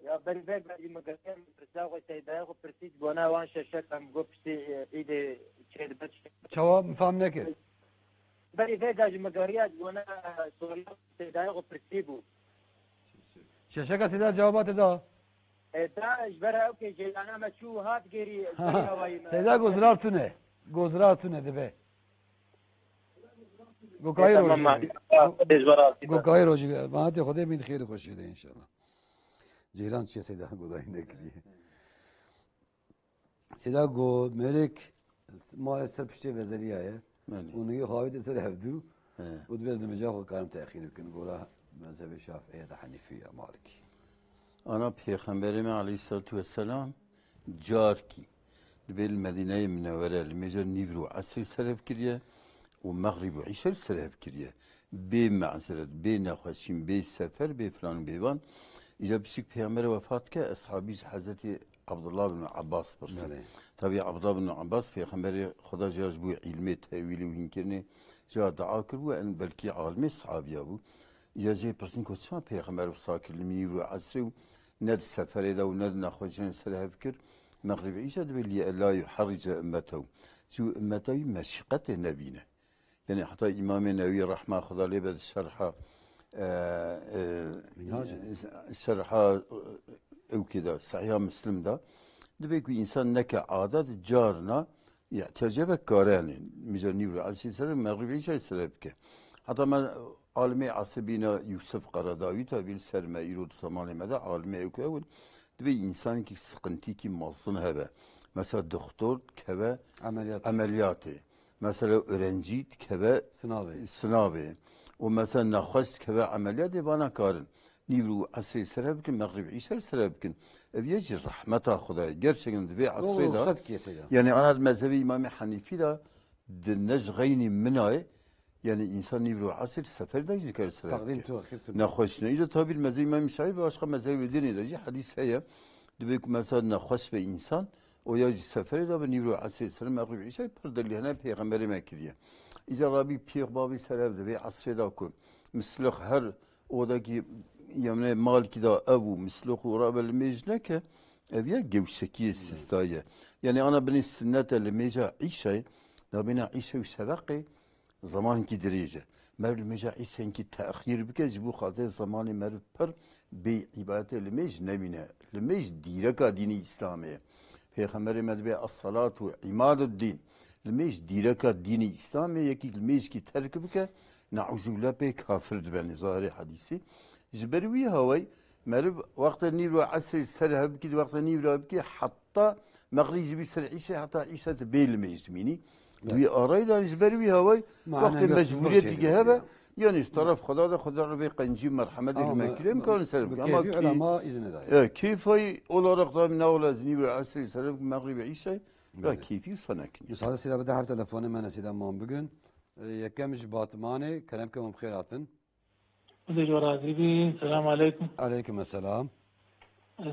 [SPEAKER 5] يا بل بعد ما قلت برساوي سيدا ياخو برسيج بنا وان شاشات ام قبسي إيدي تشيد بتش.
[SPEAKER 1] شو مفهم نكر.
[SPEAKER 5] بل بعد ما قريت بنا سوري سيدا ياخو برسيبو.
[SPEAKER 1] شاشة سيدا جوابات ده.
[SPEAKER 5] دا إجبارها أوكي جي أنا ما شو هات غيري.
[SPEAKER 1] سيدا جزراتونه دبي. گو کایروجی ما تی خدا بین خیر خوشیده ان شاء الله جیران چه سیدا گودای نکریه سیدا گو ملک ما سر پشت وزریه اونی خواهید سر هفدو بود بیز نمجا خو کارم تأخیر کن گولا مذهب شافعی ده حنیفیه مالکی
[SPEAKER 2] أنا پیغمبرم علیه الصلاة والسلام جار کی دبی المدینه منوره المجر نیورو عصر سرف کریه ومغرب وعيشة السلام كريه بمعزرة بنخوشين بسفر بفلان بيوان إذا بسيك بيغمر وفات كأصحابي حضرت عبد الله بن عباس برسل طبيعي عبد الله بن عباس بيغمر خدا جاج بو علمي تأويلي وهين كرني جا دعا كربو أن بلكي عالمي صحابي أبو إذا جاي برسن كوتسما بيغمر وصاكر المنير وعسر ند سفر إذا وند نخوشين السلام كر مغرب عيشة دبي لا يحرج أمته شو أمته مشقة نبينا يعني حتى إمام النووي رحمه خدا لي بد الشرحة الشرحة أو كذا صحيح مسلم ده دبيك إنسان نك عادات جارنا يعتجبك كاراني ميزان نيورو عسي سر مغربي شيء سربك حتى ما عالمي عصبينا يوسف قرداوي تابيل سر ما يرود زمان ماذا عالمي أول دبي إنسان كي سقنتي كي مصن هذا مثلا دكتور كذا عملياتي مثلا öğrenci keve sınavı o mesela nakhast keve ameliyat bana karın nivru asri serabkin mağribi işler serabkin eviyeci rahmeta Xuda gerçekten de bir asri da yani ana mezhebi İmam Hanifi da dinnej gayni minay yani insan nivru asri seferde zikr serabkin nakhast ne ise tabi mezhebi İmam Şafii başka mezhebi dini de hadis heye de mesela nakhast ve insan o ya seferi de ben nivru asri selam mağribi işe perdeli hene peygamberi mekkiye. İza Rabbi peygamber selam de asri da ku. Misluk her odaki yani mal ki da evu misluk urabel mecneke eviye gevşekiye sistaye. Yani ana beni sünnet el meca işe da beni işe sebaqi zaman ki derece. Merv meca işen ki teahhir bikez bu khatir zamanı merv per be ibadet el mec nemine. El mec direka dini İslamiye. Peygamber medbe as-salatu imadu'd-din. Lmeş direka dini İslam yeki lmeş ki terk bike na'uzubillah pe kafir ben zahiri hadisi. Jberwi havay merb vaqt nivru asr serhab ki vaqt nivru ki hatta مغربي بيصير عيشة حتى عيشة بين المجتمعين دوي أرايدا جبري هواي وقت المجبورية تجهبه يعني طرف خدا ربي قنجي مرحمة المكرم كان سلم
[SPEAKER 1] أما كيف علماء إذن ده
[SPEAKER 2] كيف هي أول رقم من أول زني بالعصر سلم مغربي عيشة لا كيف يصنعك
[SPEAKER 1] يصير سيدا بدي حب تلفوني من سيدا مام بقول يكمش باطماني كلامكم بخيراتن
[SPEAKER 11] السلام عليكم
[SPEAKER 1] عليكم السلام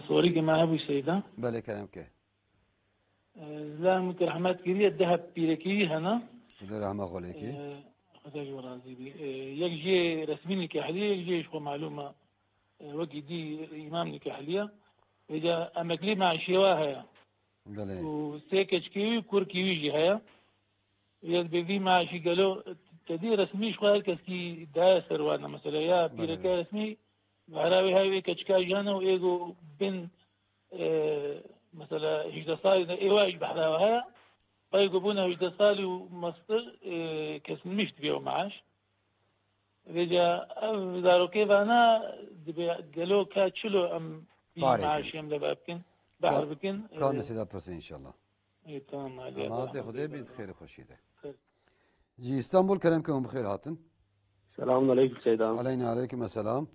[SPEAKER 11] سوري جماعة أبو سيدا
[SPEAKER 1] بلي كلامك
[SPEAKER 11] زلام رحمت كريه الذهب بيركي هنا
[SPEAKER 1] خدا رحمه خالکی
[SPEAKER 11] خدا جو راضي بي يك جي رسمي نكاحليه يك جي شو معلومه وقت دي امام نكاحليه اذا امكلي مع شواها
[SPEAKER 1] بله
[SPEAKER 11] وسيكش كيوي كور كيوي جي هيا يد بيفي مع شي قالوا تدي رسمي شو هالكسكي داية سروانا مثلا يا بيركا رسمي بعراوي هاي كشكا جانا وإيجو بين مثلا هجدصالي إيواج بحراوها فايقو بونا هجدصالي ومصدر كسميشت بيو معاش رجا دارو كيف أنا قالوا كاتشلو أم معاش يم لبابكن بحر بكن
[SPEAKER 1] كان سيدا بس إن شاء الله
[SPEAKER 11] تمام
[SPEAKER 1] ما خدای بید خیر خوشیده جی İstanbul kerem که بخیر هاتن
[SPEAKER 12] Selamun aleyküm Seydan.
[SPEAKER 1] Aleyküm selam.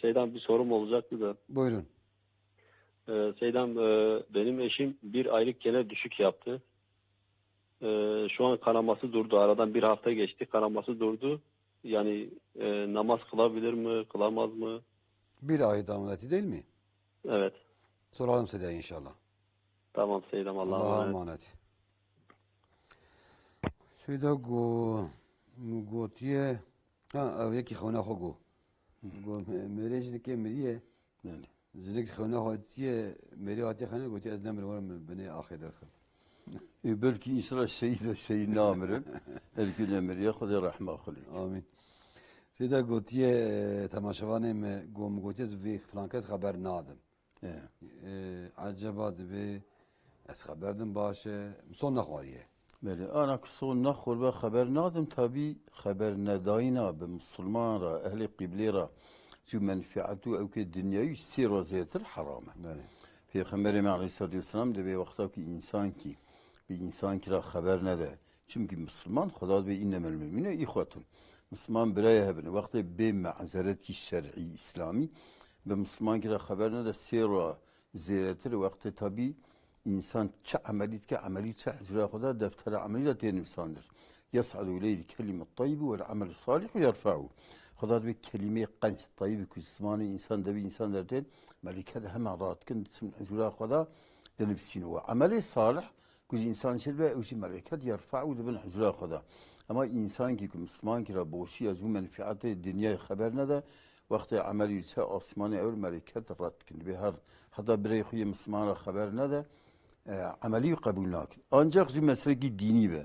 [SPEAKER 12] Seydan bir sorum olacaktı da.
[SPEAKER 1] Buyurun.
[SPEAKER 12] Seydan benim eşim bir aylık gene düşük yaptı. Şu an kanaması durdu. Aradan bir hafta geçti. Kanaması durdu. Yani namaz kılabilir mi? Kılamaz mı?
[SPEAKER 1] Bir ay damlati değil mi?
[SPEAKER 12] Evet.
[SPEAKER 1] Soralım size inşallah.
[SPEAKER 12] Tamam Seydan. Allah'a
[SPEAKER 1] emanet. Şöyle گوتیه یکی خونه خو گو مریج دیگه مریه زنگ خونه خودیه مری آتی خانه گوتی از نمر ورم بنی آخر داخل
[SPEAKER 2] belki İsrail şeyi namirim her gün emriye Xuda rahme khali
[SPEAKER 1] amin سیدا گوتیه تماشاوانه می گم گوتی از وی فلانکس خبر نادم عجبا دبی از خبردم باشه son نخواریه
[SPEAKER 2] بله آن کسون نخور به خبر نادم تابی خبر نداینا به مسلمان را اهل قبلی را جو منفعتو او که دنیای سیر و زیتر حرامه
[SPEAKER 1] بله
[SPEAKER 2] پیغمبر علیه السلام ده به وقتا که انسان کی به انسان کی را خبر نده çünkü مسلمان خدا به این المؤمنین اخوتون مسلمان برای هبن وقتی به معذرت کی شرعی اسلامی به مسلمان کی را خبر نده سیر و زیتر وقتی تابی İnsan çe amelit ki ameli çe icra kadar deftere ameliyat diye insandır. Yas'adu ileyhi kelimet tayyibu vel amel salihu yerfa'u. Kadar bir kelime-i qanç tayyibi kısmanı insan da bir insan derken melike de hemen rahatken isim icra kadar denip sinu ve ameli salih kuz insan şelbe uci meleket yerfa'u de bin icra kadar. Ama insan ki Müslüman ki boşi az bu menfaati dünyayı haber ne de vakti ameli çe asmanı evvel meleket rahatken bir her hatta birey xuye Müslümana haber ne de عملی قبول نکن. آنجا خیلی مسئله دینی به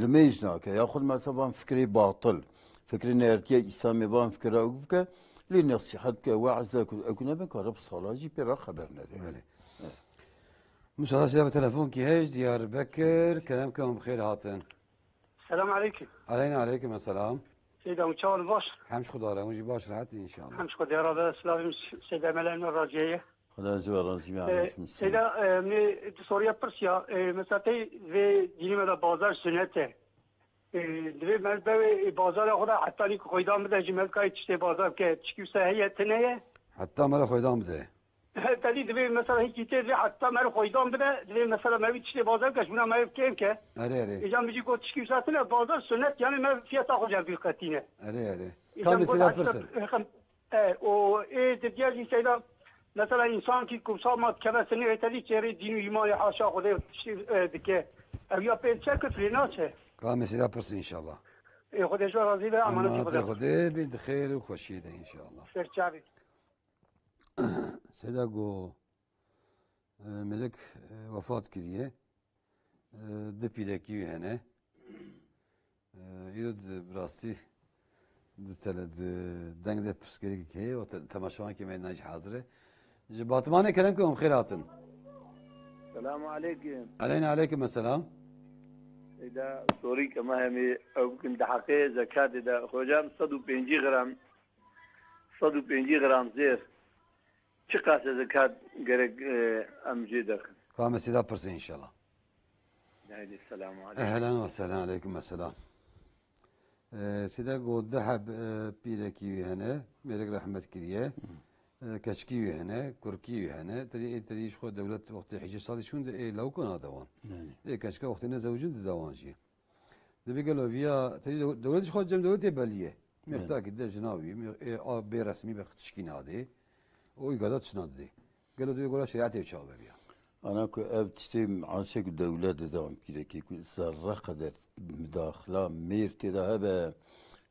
[SPEAKER 2] لمیج نکه. یا خود مثلا بام فکری باطل، فکری نرتیه اسلامی بام فکر او که لی نصیحت که وعظ لکن اکنه بین کارب سالاجی پیرا خبر نده.
[SPEAKER 1] بله. مشاهده سیده تلفن کی هست دیاربکر کلام که هم خیر هاتن.
[SPEAKER 13] السلام علیکم.
[SPEAKER 1] علیکم السلام.
[SPEAKER 13] سیده مچال باش.
[SPEAKER 1] همش خدا را اونجی باش راحتی ان شاء الله.
[SPEAKER 13] همش خدا را به اسلام سیده ملائم راجعه.
[SPEAKER 2] خدا razı olsun.
[SPEAKER 13] Seyda soruya pırsya mesela ve dinime bazar sünnete. Dve melbe bazar oda hatta ni koydam da cimel kay işte bazar ke çıkıyorsa heyetine.
[SPEAKER 1] Hatta mara koydam de.
[SPEAKER 13] Tabii dve mesela hiç gitti ve hatta mara koydam da dve mesela mevi işte bazar kaç buna mevi kem ke.
[SPEAKER 1] Are.
[SPEAKER 13] İcam bici ko çıkıyorsa tane bazar sünnet yani mevi fiyata koyacak bir katine.
[SPEAKER 1] Are. Kamil yapırsın.
[SPEAKER 13] O dediği Seyda mesela insan ki kumsalmat kevesini öteli çeri dini imanı haşa Xuda dike. Ev ya pençe küfrina çe.
[SPEAKER 1] Kamil yapırsın inşallah.
[SPEAKER 13] Xuda şu razı ve amaneti Xuda.
[SPEAKER 1] Xuda bin xeyr و خوشیده inşallah.
[SPEAKER 13] Serçavi.
[SPEAKER 1] Seda go mezek vefat kiriye. De pileki hene. Yod brasti tele dengde psikoloji ki o temaşan ki menaj hazır. Batmane kerem ki um khairatın.
[SPEAKER 8] Selamun aleyküm.
[SPEAKER 1] Aleyküm selam.
[SPEAKER 8] İda soru kama hemi öbkün dahaqe zekat ida hocam 105 gram 105 gram zir. Çıkarsa zekat gerek amcidir.
[SPEAKER 1] Kamesi de pırsı inşallah.
[SPEAKER 8] Haydi selamun aleyküm.
[SPEAKER 1] Ehlen ve selam aleyküm selam. Sida go dahab pileki hene melek rahmet kiriye. كشكي هنا كركي هنا تري شو دولة وقت حجة صار شون لو كان دوان كشكا وقتنا زوجين دوان شيء ده بيقولوا فيها تري دولة شو جم دولة بالية مختار كده جناوي برسمي بتشكين هذه ويقعد تشناد دي قالوا ده يقولوا شريعة يشاور بيها
[SPEAKER 2] Ana ku ev tiştê maaşe ku devlet devam kireke ku zarra kadar müdahale merte de hebe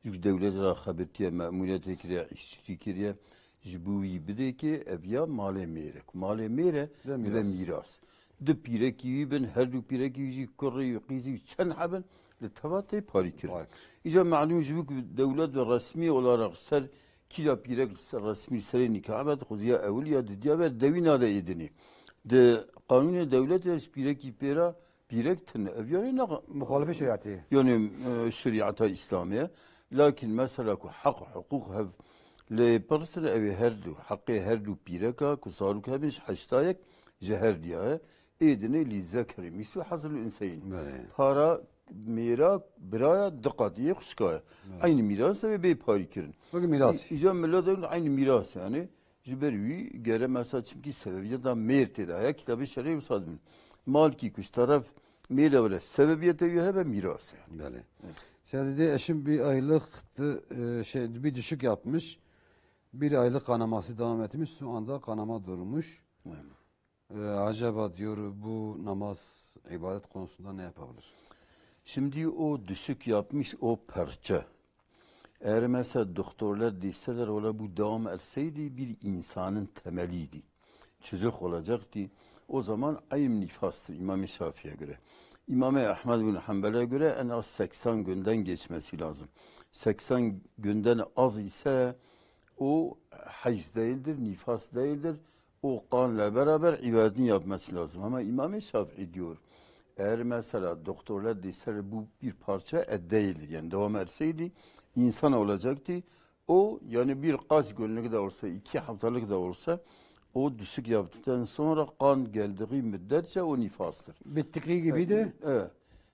[SPEAKER 2] yük devlet ra xabertiye memuriyete kiriye işçi kiriye jibuyi bide ki ev ya male mere male mere ve miras de pireki ben her du pireki ji kurri qizi çen haben le tavatay pari kir ica malum jibuk devlet ve resmi olarak ser kila pirek resmi seri nikahmet xuziya evliya diye ve devina da edini de kanuni devlet ya pireki pera pirektin ev yani ne
[SPEAKER 1] muhalefet şeriatı
[SPEAKER 2] yani şeriata İslamiye lakin mesela ku hak hukuk hev لپرسر اوی هر دو حقی هر دو پیرکا کسارو که همیش حشتایک جهر دیاه ایدنه لی ذکری میسو حاصل انسان پارا میراک برای دقیقی خوشکای aynı miras ve bey pari kirin.
[SPEAKER 1] Bugün miras.
[SPEAKER 2] İcam millet aynı miras yani. Jiberi gere mesela çünkü sebebiyet merte da ya kitabı şer'i usadım. Mal ki kuş taraf mele ve sebebiyete hebe miras yani.
[SPEAKER 1] Böyle. Sen dedi eşim bir aylıktı bir düşük yapmış. Bir aylık kanaması devam etmiş. Şu anda kanama durmuş. Acaba diyor bu namaz ibadet konusunda ne yapabilir?
[SPEAKER 2] Şimdi o düşük yapmış o parça. Eğer mesela doktorlar deseler ola bu devam etseydi bir insanın temeliydi. Çocuk olacaktı. O zaman ayım nifastır İmam-ı Şafii'ye göre. İmam-ı Ahmed bin Hanbel'e göre en az 80 günden geçmesi lazım. 80 günden az ise o hayz değildir, nifas değildir. O kanla beraber ibadetini yapması lazım. Ama İmam-ı Şafii diyor, eğer mesela doktorlar deseler bu bir parça değildir. Yani devam etseydi insan olacaktı. O yani birkaç günlük de olsa, 2 haftalık da olsa o düşük yaptıktan sonra kan geldiği müddetçe o nifastır.
[SPEAKER 1] Bittiği gibi de.
[SPEAKER 2] Evet.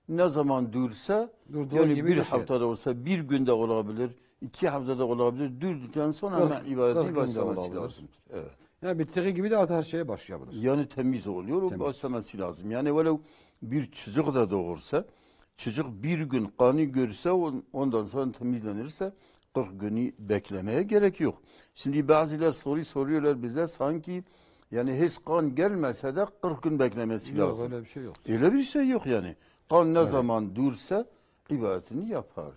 [SPEAKER 2] Ne zaman dursa yani bir haftada olsa, bir günde olabilir, 2 haftada olabilir. Durduktan sonra hemen ibadeti başlaması lazım. Evet.
[SPEAKER 1] Yani bittiği gibi de artık her şeye başlayabilir.
[SPEAKER 2] Yani temiz oluyor, o başlaması lazım. Yani velev bir çocuk da doğursa, çocuk bir gün kanı görse ondan sonra temizlenirse 40 günü beklemeye gerek yok. Şimdi bazılar soruyorlar bize sanki yani hiç kan gelmese de 40 gün beklemesi lazım.
[SPEAKER 1] Yok öyle bir şey yok.
[SPEAKER 2] Öyle bir şey yok yani. Kan ne zaman dursa ibadetini yapar.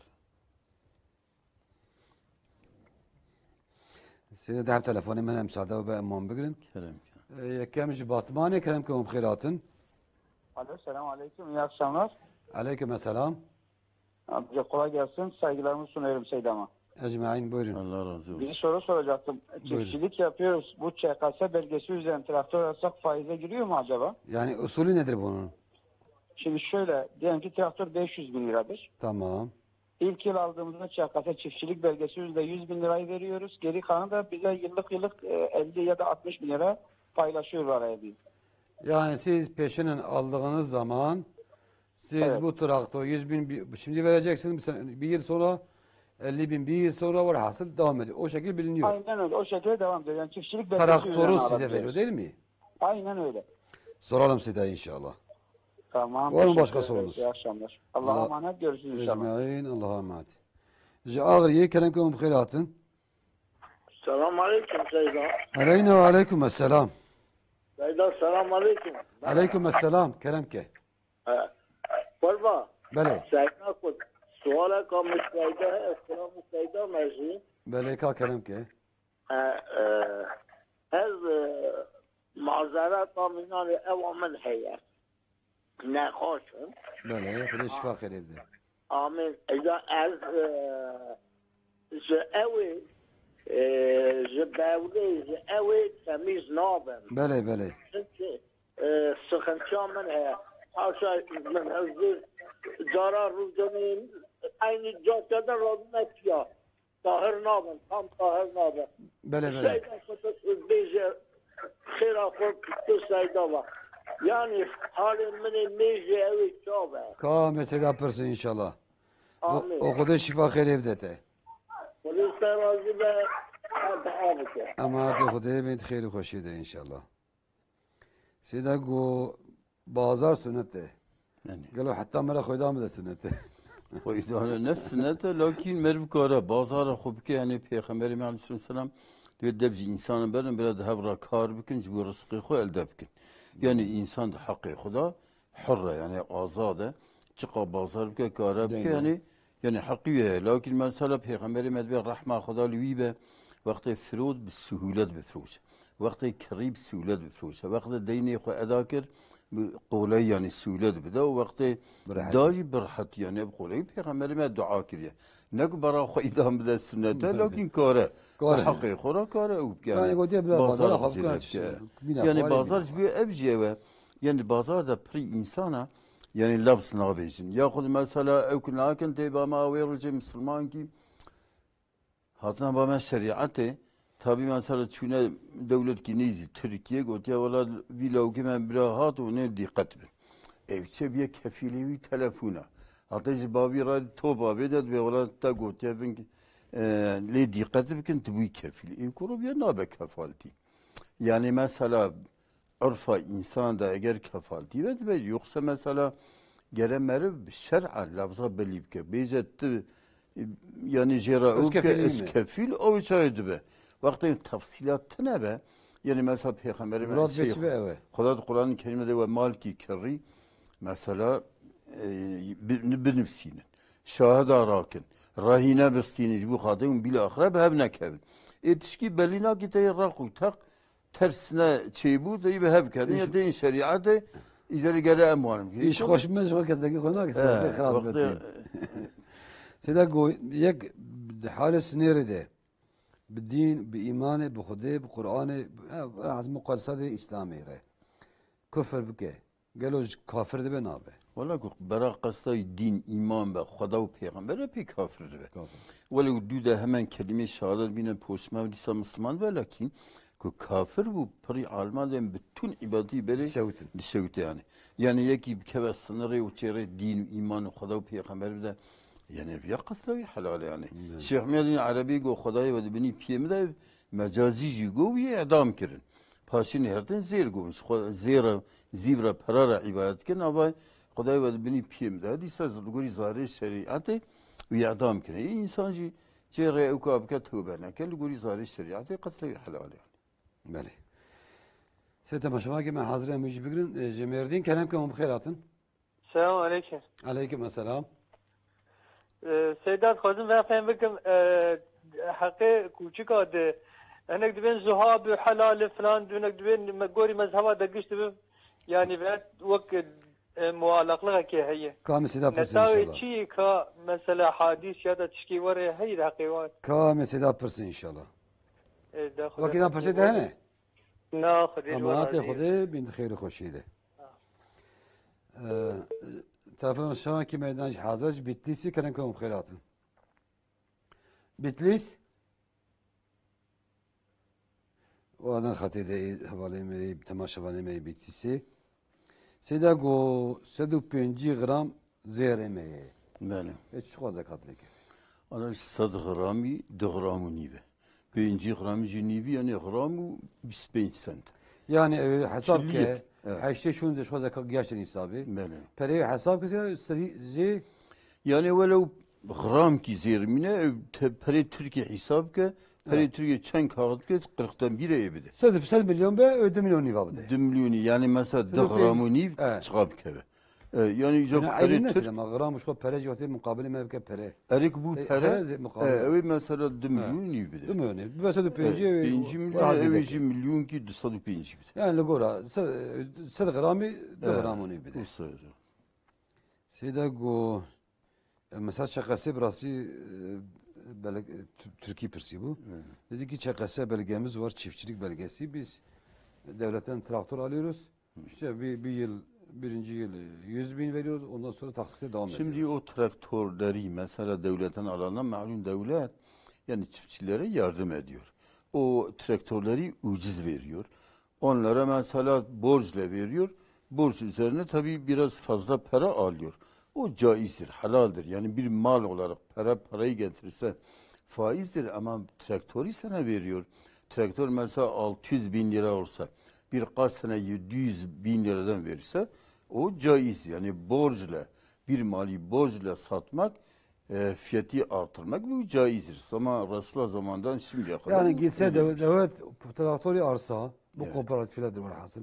[SPEAKER 1] Size de hem telefonu من مساعدة وبأمام بقرن.
[SPEAKER 2] Kerem.
[SPEAKER 1] كم جباتمانة كلام كم خيراتن.
[SPEAKER 14] Alo, selamun aleyküm. İyi akşamlar.
[SPEAKER 1] Aleyküm selam.
[SPEAKER 14] Amca kolay gelsin. Saygılarımı sunuyorum Seydam'a.
[SPEAKER 1] Ecmaîn buyurun.
[SPEAKER 2] Allah razı olsun.
[SPEAKER 14] Bir soru soracaktım. Çiftçilik yapıyoruz. Bu ÇKS belgesi üzerine traktör alsak faize giriyor mu acaba?
[SPEAKER 1] Yani usulü nedir bunun?
[SPEAKER 14] Şimdi şöyle, diyelim ki traktör 500 bin liradır.
[SPEAKER 1] Tamam.
[SPEAKER 14] İlk yıl aldığımızda ÇKS çiftçilik belgesi üzerinde 100 bin lirayı veriyoruz. Geri kalanı da bize yıllık 50 ya da 60 bin lira paylaşıyorlar araya bir.
[SPEAKER 1] Yani siz peşinen aldığınız zaman siz bu traktör 100 bin şimdi vereceksiniz bir yıl sonra 50 bin bir yıl sonra var hasıl devam ediyor. O şekilde biliniyor.
[SPEAKER 14] Aynen öyle. O şekilde devam ediyor. Yani çiftçilik belgesi
[SPEAKER 1] traktörü size veriyor değil mi?
[SPEAKER 14] Aynen öyle.
[SPEAKER 1] Soralım size inşallah.
[SPEAKER 14] Tamam.
[SPEAKER 1] Var mı başka sorunuz?
[SPEAKER 14] İyi akşamlar. Allah'a emanet, görüşürüz inşallah.
[SPEAKER 1] Ecmaîn Allah'a emanet. Ağrı'yı kelamkum bkhairatın.
[SPEAKER 15] Selamun aleyküm Seyda.
[SPEAKER 1] Aleyna ve aleyküm selam.
[SPEAKER 15] Seyda selamun aleyküm.
[SPEAKER 1] Aleyküm selam. Kelam ke.
[SPEAKER 15] Barba.
[SPEAKER 1] Bele.
[SPEAKER 15] Seyda kod. Suala ka müsteyda है selam müsteyda merzi.
[SPEAKER 1] Bele ka kelam ke.
[SPEAKER 15] Her mazeret aminan evamen heye. Ne hoşun.
[SPEAKER 1] Bele. Fele şifa khirevde.
[SPEAKER 15] Amin. İza ez evi جباولي قوي تميز نابن
[SPEAKER 1] بله
[SPEAKER 15] سخنشان من حاشا من حضور جارا روزنين aynı caddede radına kiya tahir nabın tam tahir nabın
[SPEAKER 1] bele
[SPEAKER 15] Beze khira khod tu sayda va yani halim min meje evi çaba
[SPEAKER 1] ka mesela pırsı inşallah
[SPEAKER 15] amin
[SPEAKER 1] o kadar şifa khirevde te
[SPEAKER 15] polis razı be
[SPEAKER 1] اما هذا خدای بید خیلی خوشیده انشالله سیدا گو بازار سنته قالوا حتى مرا خدام ده سنته
[SPEAKER 2] خدای نه سنته lakin merv kara bazara خوب که yani Peygamberimiz Aleyhisselam diyor debci insanın benim biraz havra kar bikin bu rızkı xo elde bikin Yani insan da hakkı Xuda hurra yani azade. Çıka bazar bike kara bike yani hakkı ye. Lakin mesela Peygamberi medbe rahma Xuda lüibe vakti firud bisuhulet bifruş. Vakti kirib suhulet bifruş. Vakti deyni xu edakir قولي يعني سولاد بدا وقت داجي برحت يعني بقولي بيغمر ما دعاء كريه نكبر اخو اذا بدا السنه لكن كاره حقي خورا كاره
[SPEAKER 1] يعني قلت بازار
[SPEAKER 2] يعني بازار بي ابجي يعني بازار ده بري انسانه يعني لبس نابيجن ياخذ مثلا او كنا كنت ما ويرجي مسلمان كي هاتنا بما شريعته tabii mesela çüne devlet ki neydi Türkiye gotiya valla vlog'u men bir rahat o ne dikkat bir. Evçe bir kefilevi telefona. Hatta jibavi ra toba bedet ve valla ta gotiya ben le dikkat bikin tabii kefil. Kuru bir nabe kefalti. Yani mesela urfa insan da eğer kefalti ve yoksa mesela geremerir şer'an lafza belib ke bezetti yani jera o ke kefil o çaydı be. Vakti tafsilatı ne be? Yani mesela Peygamberimiz Kur'an-ı Kerim'de ve malki kerri mesela bir nefsinin şahada rakin rahine bestiniz bu kadın bil ahire behevne kevin. Etişki belina giteye raku tak tersine çeybu deyip hev kedin ya deyin şeriatı izleri gere emuanım.
[SPEAKER 1] İş hoşuma şu kezdeki konak istedim. Kırad betin. Seda goy yek halis nerede? بالدين بإيمانه بخده بقرآنه از مقدسات إسلامي ره كفر بكه قالوا كافر ده بنابه
[SPEAKER 2] والله برا قصدي din iman be Xuda ve Peygamber pek kafir be. Valla düde hemen kelime şahadet bine poşma disa Müslüman ve lakin ku kafir bu pri almadan bütün ibadeti beri dişevt yani. Yani yeki keve sınırı uçere din iman Xuda ve Peygamber de yani ya katlavi halal yani. Şeyh Mehdi Arabi go Xudaya ve beni piyemde mecazi go ve adam kirin. Paşin herden zir go. Zira zivra parara ibadet kin ama Xudaya ve beni piyemde disa zguri zari şeriatı ve adam kirin. İnsancı cerre o kabka tövbe nekel guri zari şeriatı katlavi halal yani.
[SPEAKER 1] Beli. Sete maşallah ki ben hazır mücbigrin cemerdin kelamkum bxeyratın.
[SPEAKER 6] Selamun aleyküm.
[SPEAKER 1] Aleyküm selam.
[SPEAKER 6] سيدات خوزم فهم بكم حقي كوچك اد انك دبن زهاب حلال فلان دونك دبن مغوري مذهبا دقشت يعني بعد وقت موالقلها كي هي
[SPEAKER 1] كام سيدا برسين ان شاء الله
[SPEAKER 6] شي كا مثلا حديث يا تشكي وري هي حقيقات
[SPEAKER 1] كام سيدا برسين ان شاء الله وكذا برسيت هنا
[SPEAKER 6] لا خدي
[SPEAKER 1] امانات خدي بنت خير خوشيده Telefon şu anki meydancı hazır. Bitlis'i kelenkom bxeyratın. Bitlis. O adan xatide havalim temaşavanime Bitlis'i. Seda go 105 gram zeremeye.
[SPEAKER 2] Benim.
[SPEAKER 1] Hiç çok az katlık.
[SPEAKER 2] Ana 100 grami 2 gramu nive. 5 grami nivi yani gramu 25 cent.
[SPEAKER 1] Yani hesap ki Haşte şunu da şu kadar gerçekten hesabı. Peri hesap kese seri
[SPEAKER 2] yani velev gram ki zirmine peri Türkiye hesap ki peri Türkiye çen kağıt ki 40'tan 1'e ebedi.
[SPEAKER 1] 7 milyon be 2 milyon niva bide.
[SPEAKER 2] 2 milyonu yani mesela 2 gramu niv çıkab keve. Yani
[SPEAKER 1] çok peri Türkiye ama gram şu peri joti mukabele mevke peri.
[SPEAKER 2] Erik bu peri evet mesela 2 milyon niv bide.
[SPEAKER 1] 2 milyon. Bu mesela 5
[SPEAKER 2] milyon ki 205 bide.
[SPEAKER 1] Yani logora 7 grami 2 gramu niv bide. Seyda go mesela çakası burası Türkiye persi bu. Dedi ki çakası belgemiz var, çiftçilik belgesi. Biz devletten traktör alıyoruz. İşte birinci yıl 100 bin veriyoruz. Ondan sonra taksite devam ediyoruz.
[SPEAKER 2] Şimdi o traktörleri mesela devletten alanlar malum devlet yani çiftçilere yardım ediyor. O traktörleri ucuz veriyor. Onlara mesela borçla veriyor. Borç üzerine tabii biraz fazla para alıyor. O caizdir, halaldir. Yani bir mal olarak parayı getirirse faizdir ama traktörü sana veriyor. Traktör mesela 600 bin lira olsa birkaç sene 700 bin liradan verirse o caizdir. Yani borçla bir mali borçla satmak fiyatı artırmak bu caizdir. Ama Resulullah zamandan şimdiye kadar.
[SPEAKER 1] Yani gitse devlet traktörü arsa bu kooperatiflerdir var hasıl.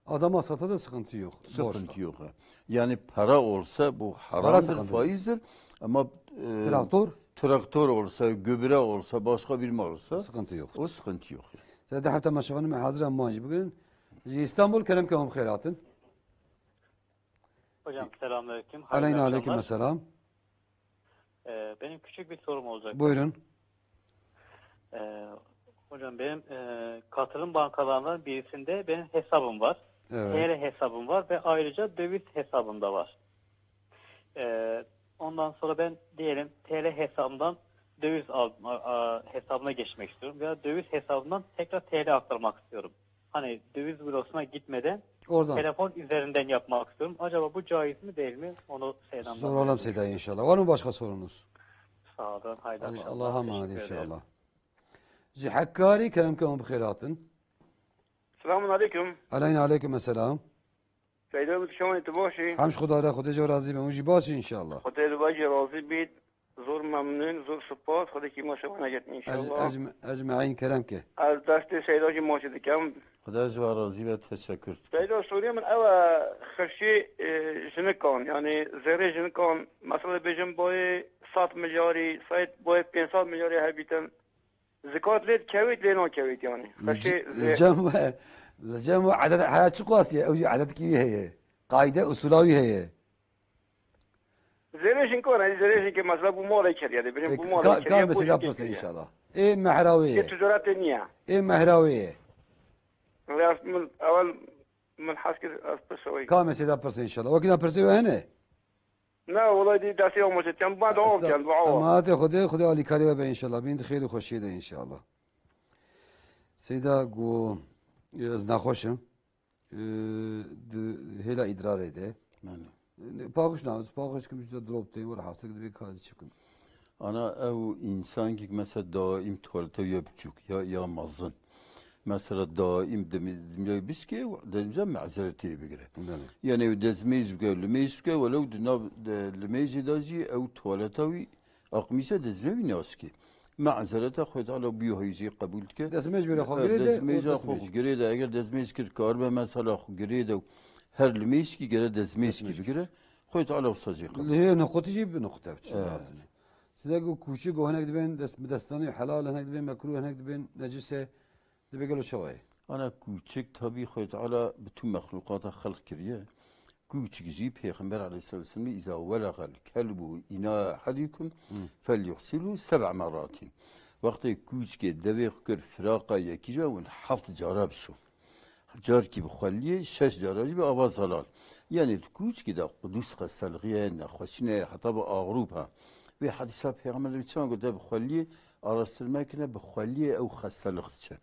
[SPEAKER 1] Adama sata da sıkıntı yok.
[SPEAKER 2] Sıkıntı yok. Yani para olsa bu
[SPEAKER 1] Para
[SPEAKER 2] haramdır,
[SPEAKER 1] sıkıntı.
[SPEAKER 2] faizdir. Ama traktör olsa, gübre olsa, başka bir mal olsa
[SPEAKER 1] sıkıntı yok.
[SPEAKER 2] O sıkıntı yok.
[SPEAKER 1] Zaten hatta maşavanın hazır amacı bugün İstanbul kerem kahum khairatın.
[SPEAKER 16] Hocam selamünaleyküm.
[SPEAKER 1] Aleyna aleyküm selam.
[SPEAKER 16] Benim küçük bir sorum olacak.
[SPEAKER 1] Buyurun.
[SPEAKER 16] Hocam benim katılım bankalarından birisinde benim hesabım var.
[SPEAKER 1] Evet.
[SPEAKER 16] TL hesabım var ve ayrıca döviz hesabım da var. Ondan sonra ben diyelim TL hesabımdan döviz hesabına geçmek istiyorum veya döviz hesabından tekrar TL aktarmak istiyorum. Hani döviz bürosuna gitmeden
[SPEAKER 1] oradan
[SPEAKER 16] telefon üzerinden yapmak istiyorum. Acaba bu caiz mi değil mi? Onu Seydan'dan
[SPEAKER 1] soralım Seda'ya inşallah. Var mı başka sorunuz?
[SPEAKER 16] Sağ olun. Haydi
[SPEAKER 1] Allah'a emanet inşallah. Hakkari kerem kahum khairatın.
[SPEAKER 17] Selamun aleyküm.
[SPEAKER 1] Aleyna aleyküm selam.
[SPEAKER 17] Seydem شلونك تباشي؟
[SPEAKER 1] حمش خدا را خدا جو راضی به موجی باش ان شاء الله.
[SPEAKER 17] خدا باجي راضي بيت زور ممنون زور سپاس خدا کی ما شما نجات ان شاء الله.
[SPEAKER 1] اجمعین کرم که.
[SPEAKER 17] از دست سیداجی ما شده کم.
[SPEAKER 2] خدا جو راضی و تشکر.
[SPEAKER 17] سیدا سوریه من اول خرشی جنکان یعنی زره جنکان مثلا بجم بای 100 میلیاری سایت بای 500 میلیاری هبیتن زکات لید کویت لینا کویت یعنی خرشی
[SPEAKER 1] الجمع عدد حياة شو قاسية أو عدد كي هي قاعدة أصولية هي
[SPEAKER 17] زريشن كون هذه زريشن كمثلا بمولى كريه بيرم بمولى
[SPEAKER 1] كان بس يدبس إن شاء الله إيه محراوية
[SPEAKER 17] تجارات النية
[SPEAKER 1] إيه محراوية
[SPEAKER 17] من أول من حاسك أسبسوي
[SPEAKER 1] كان بس يدبس إن شاء الله وكنا برسيو هنا
[SPEAKER 17] لا والله دي داسي يوم مشت كم بعد عوض كان بعوض
[SPEAKER 1] ما تاخذ خذ على كاريوبا إن شاء الله بين خير وخشيدة إن شاء الله سيدا جو از نخوشم هلا ادرار ede. Pağış ne? Pağış kim işte drop değil var hasta gibi kazi çıkın.
[SPEAKER 2] Ana ev insan ki mesela daim tuvalete yapacak ya mazın. Mesela daim demizmiyor biz ki demizem mazereti bir göre. Yani dezmeyiz görlemeyiz ki velev dünav lemeyiz dazi ev tuvalete akmise dezmeyi ne aski. معذرت خود حالا بیوهیزی قبول کرد.
[SPEAKER 1] دزمیج بیره خو گریده.
[SPEAKER 2] دزمیج خو گریده اگر دزمیج کرد کار به مثلا خو گریده و هر لمیش کی گره دزمیج کی بگیره خود حالا وسازی قبول.
[SPEAKER 1] اللي هي نقطة جيب نقطة. سيداقو كوشي جو هناك دبين دستاني حلال هناك دبين مكروه هناك دبين نجسة دبي قالوا شوي.
[SPEAKER 2] أنا كوشك تبي خود على بتو مخلوقات خلق كريه. كوشك جيب پیغمبر علیه الصلاة والسلام إذا ولغ الكلب إناء أحدكم فليغسله 7 مرات. وقتی کوچک دوی خکر فراقا یکی جا اون 7 جارب شو جار کی بخوالیه 6 جاربی به آواز زلال یعنی کوچکی دا قدوس قصلقیه نخوشینه حتی با آغروب ها و حدیثا پیغمبر بیچان گفته بخوالیه آراسترمه کنه بخوالیه او خستلقت چه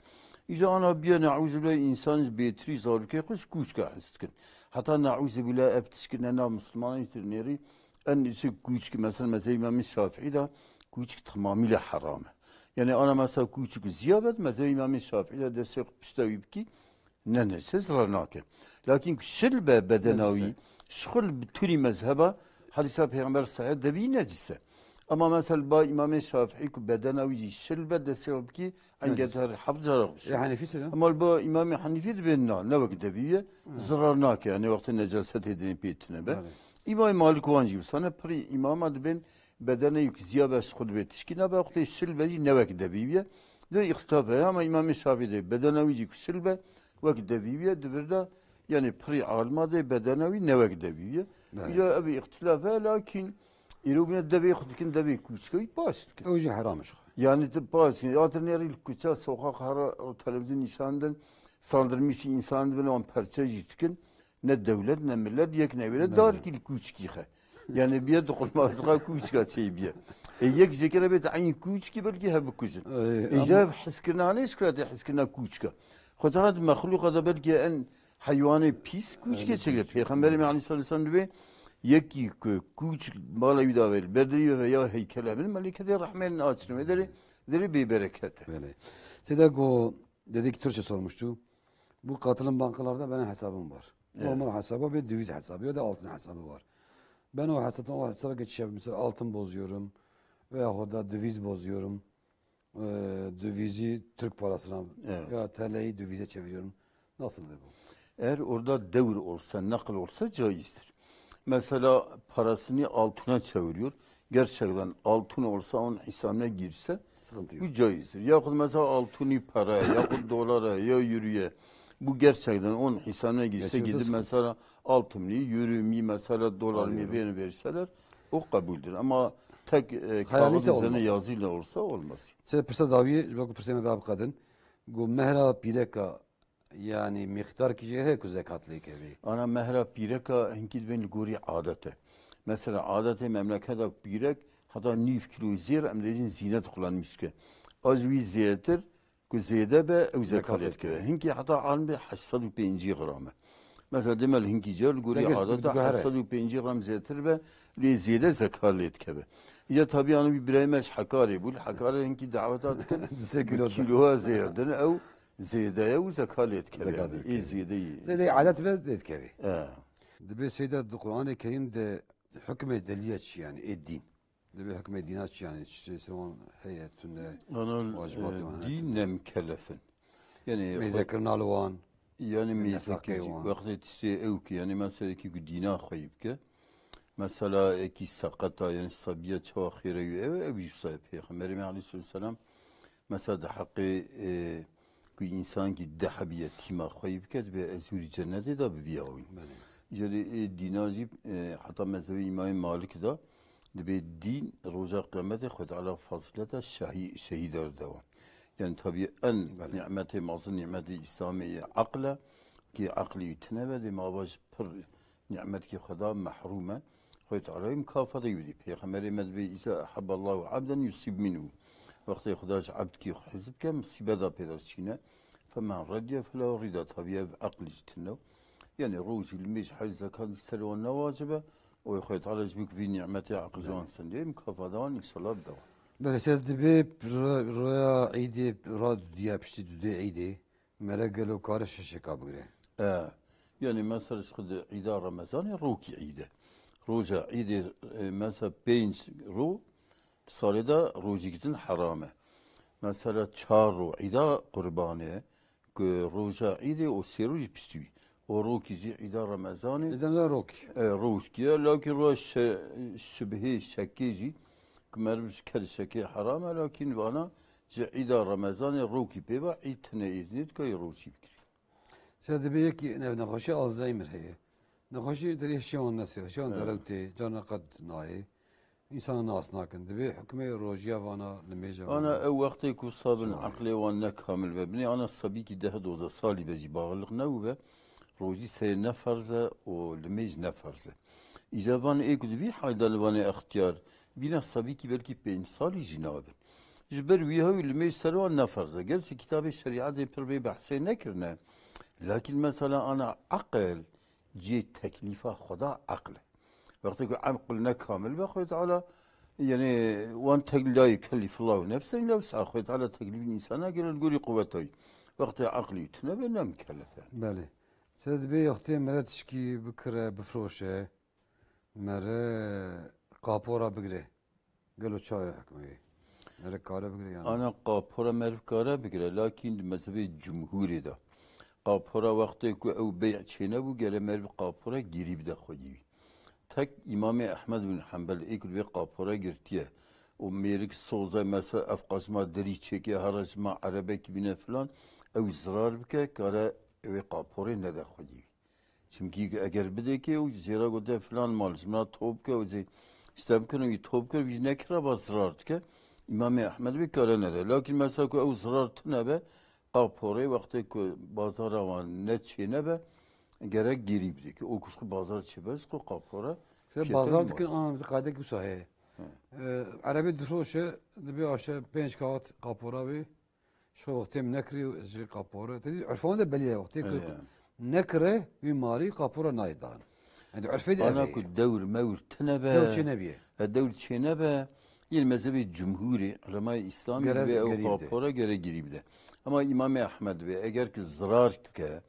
[SPEAKER 2] ایجا آنا بیا نعوذ بالله انسان بیتری زارکه خوش کوچکا حست کن حتی نعوذ بالله افتش کنه نا مسلمانی ترنیری ان کوچکی مثلا امام شافعی دا کوچک تمامیل حرامه yani ana mesela küçük ziyafet mesela İmam-ı Şafii'de destek piştavib ki ne zarar nake. Lakin şilbe bedenavi şul bütünü mezhebe hadise peygamber sahih devi necise. Ama mesela ba İmam-ı Şafii ku bedenavi şilbe destek ki angeter hafız arabış. Ama ba İmam-ı Hanifi de benna ne vakit deviye zarar nake yani vakti necaset edinip etine be. İmam Malik olan gibi sana pri imam adı ben بدنه یک زیابش خود به تشکیل نبا وقتی شلبی نوک دبیبیه ده اختلافه ama İmam Şafii de bedenevi şilbe vak debibiye devirde yani pri almadı bedenevi nevek debibiye ya abi ihtilafı lakin İrubine debi xudkin debi küçüğü baş.
[SPEAKER 1] Oje harammış.
[SPEAKER 2] Yani de baş. Yatırneri küçük sokak hara televizyon insandan saldırmış insan böyle on parça jitkin ne devlet ne millet yek ne böyle dar ki küçüğü. Yani bir dokunmazlığa küçük şey bir. Yek zekere bet aynı küçük belki hep küçük. İcab hiskirna ne iskrat hiskirna küçük. Xudad mahluk da belki en hayvanı pis küçük çekiyor. Peygamberim Aleyhisselam diyor yeki küçük mala yudavel bedri veya heykelemin meleketi rahmenin açını deri bir bereketi.
[SPEAKER 1] Böyle. Sedago dedik Türkçe sormuştu. Bu katılım bankalarda benim hesabım var. Normal hesabı ve döviz hesabı ya da altın hesabı var. Ben o hesaba geçeceğim. Mesela altın bozuyorum veya da döviz bozuyorum. Dövizi Türk parasına ya TL'yi dövize çeviriyorum. Nasıldır bu?
[SPEAKER 2] Eğer orada devir olsa, nakıl olsa caizdir. Mesela parasını altına çeviriyor. Gerçekten altın olsa onun hesabına girse bu caizdir. Yahut mesela altını paraya, yahut dolara, ya yürüye. Bu gerçekten onun hesabına girse gidip mesela altını, yürümeyi mesela dolarını verseler o kabuldür. Ama tek kağıt üzerine yazıyla olsa olmaz.
[SPEAKER 1] Sen pırsa daviye, bakın pırsayma bir kadın. Bu mehra pireka yani miktar ki her ku zekatlı kebi.
[SPEAKER 2] Ana mehra pireka hinkid ben guri adete. Mesela adete memlekete pirek hatta 9 kilo zir emrejin zinet kullanmış ki. Az bir ziyetir ku ziyede be ev zekat etke. Hinki hatta alın bir 850 gramı. Mesela demel hinki cer guri adete 850 gram ziyetir ve li ziyede zekat etke. Ya tabii yani bir bireymeş hakari bul. Hakari hinki davetat kilo ziyerdin ev زيادة وزكالة كبيرة. إيه زيادة.
[SPEAKER 1] زيادة عادات بدت كبيرة. دبي سيدة القرآن الكريم ده حكم دليل يعني إيه الدين. دبي حكم الدينات يعني سواء هي
[SPEAKER 2] أنا دين مكلفن. يعني
[SPEAKER 1] ما ذكرنا لوان.
[SPEAKER 2] يعني ما ذكر وقت تستي أوك يعني مثلا كي دينا خيبك. مثلا كي سقطة يعني الصبية شو خير أبي صاحب في خمري عليه الصلاة والسلام مثلا حقي که انسان که دهبیه تیما خواهی بکرد به ازوری جنتی دا ببیاوی. جلی دینازی حتی مذهب امام مالک دا به دین روزا قیامت خود علا فضلت شهید دوام. یعنی طبیعی ان نعمت مازن نعمت اسلامی عقله که عقلی تنبه دی ما باش پر نعمت که خدا محرومه خود علا مکافده یودی. پیغمبر مذهب ایسا احب الله عبدا یصیب منه. وقتی خداش عبد کی حزب که مصیبه دا پیدا چینه فمن ردیه فلا ریده طبیعه عقلیش تنو یعنی روزی المیش حج زکات سلوان نواجبه و خواهد علاج بک وی نعمت عقل جوان سنده مکافدان اکسالات دوا
[SPEAKER 1] بله سید دبی رویا عیدی را دیا پشتی دو عیدی مرگل و کارش شکا بگیره
[SPEAKER 2] یعنی مثلا خود عیده رمضان روکی عیده روزا عیده مثلا 5 رو سالی دا روزی گیتن حرامه مثلا 4 رو عیدا قربانه که روزا عیده و 3 روز پشتوی و روکی زی عیدا رمضانه
[SPEAKER 1] عیدا دا روکی
[SPEAKER 2] روکیه لکن روز شبهه شکی جی که مربش کل شکی حرامه لکن وانا جی عیدا رمضانه روکی پیبا عید تنه ایدنید که روزی بکری
[SPEAKER 1] سید بی یکی نخوشی آلزایمر هیه نخوشی دریه شیان نسی شیان دروتی جانا قد نایه İnsanın nasına kındı ve hükme rojiya vana lemeje vana.
[SPEAKER 2] Ana vakti ku sabın akli vana kamil ve bini ana sabi ki daha doza sali bezi bağlılık ne ve roji se ne farza o lemej ne farza. İza vana ekudi vi haydalı vana ihtiyar bina sabi ki belki 5 sali jinabı. Jber vi havi lemej servan ne farza. Gerçi kitabı şeriat per ve bahse nekirne. Lakin mesela ana akıl ci teklifa Xuda aklı. وقتی که عقل نکامل به خود تعالی یعنی وان لا يكلف الله نفسا الا وسعها خود تعالی تکلیف انسان اگر نقول قوتای وقتی عقلی تنبه نمکلف
[SPEAKER 1] بله سید بی وقتی مرتش کی بکره بفروشه مره قاپورا بگیره قالوا چای حکمی مره کاره بگیره yani
[SPEAKER 2] انا قاپورا مره کاره بگیره لکن مذهب جمهوری ده قاپورا وقتی که او بیع چینه بو گره مره قاپورا گریب ده خودی tek İmam Ahmed bin Hanbel ekul ve kapora girtiye. O merik sozda mesela afqasma deri çeki haracma arabe kibine falan ev zarar bike kara ve kapore ne de khoyi. Çünkü eğer bide ki o zira gode falan mal zmna top ke o ze istemkenu ki top ke biz ne kira bas zarar ke İmam Ahmed bir kara ne de. Lakin mesela ko ev zarar tne be kapore vakti ko bazara van ne çene be gerek geri bir ki o kuşku bazar çebez ko kapora.
[SPEAKER 1] Sen bazar dikin an kayda ki sahi. Arabi dışoşe bir aşağı 5 kağıt kapora ve şu vakti nekri zil kapora. Dedi urfan da beliye vakti ki nekre bir mali kapora naydan. Yani urfi de
[SPEAKER 2] ana ku devr mevr tnebe.
[SPEAKER 1] Devr çenebiye.
[SPEAKER 2] Devr çenebe il mezhebi cumhuri ulema İslami ve o kapora göre giribde. Ama İmam Ahmed ve eğer ki zarar ke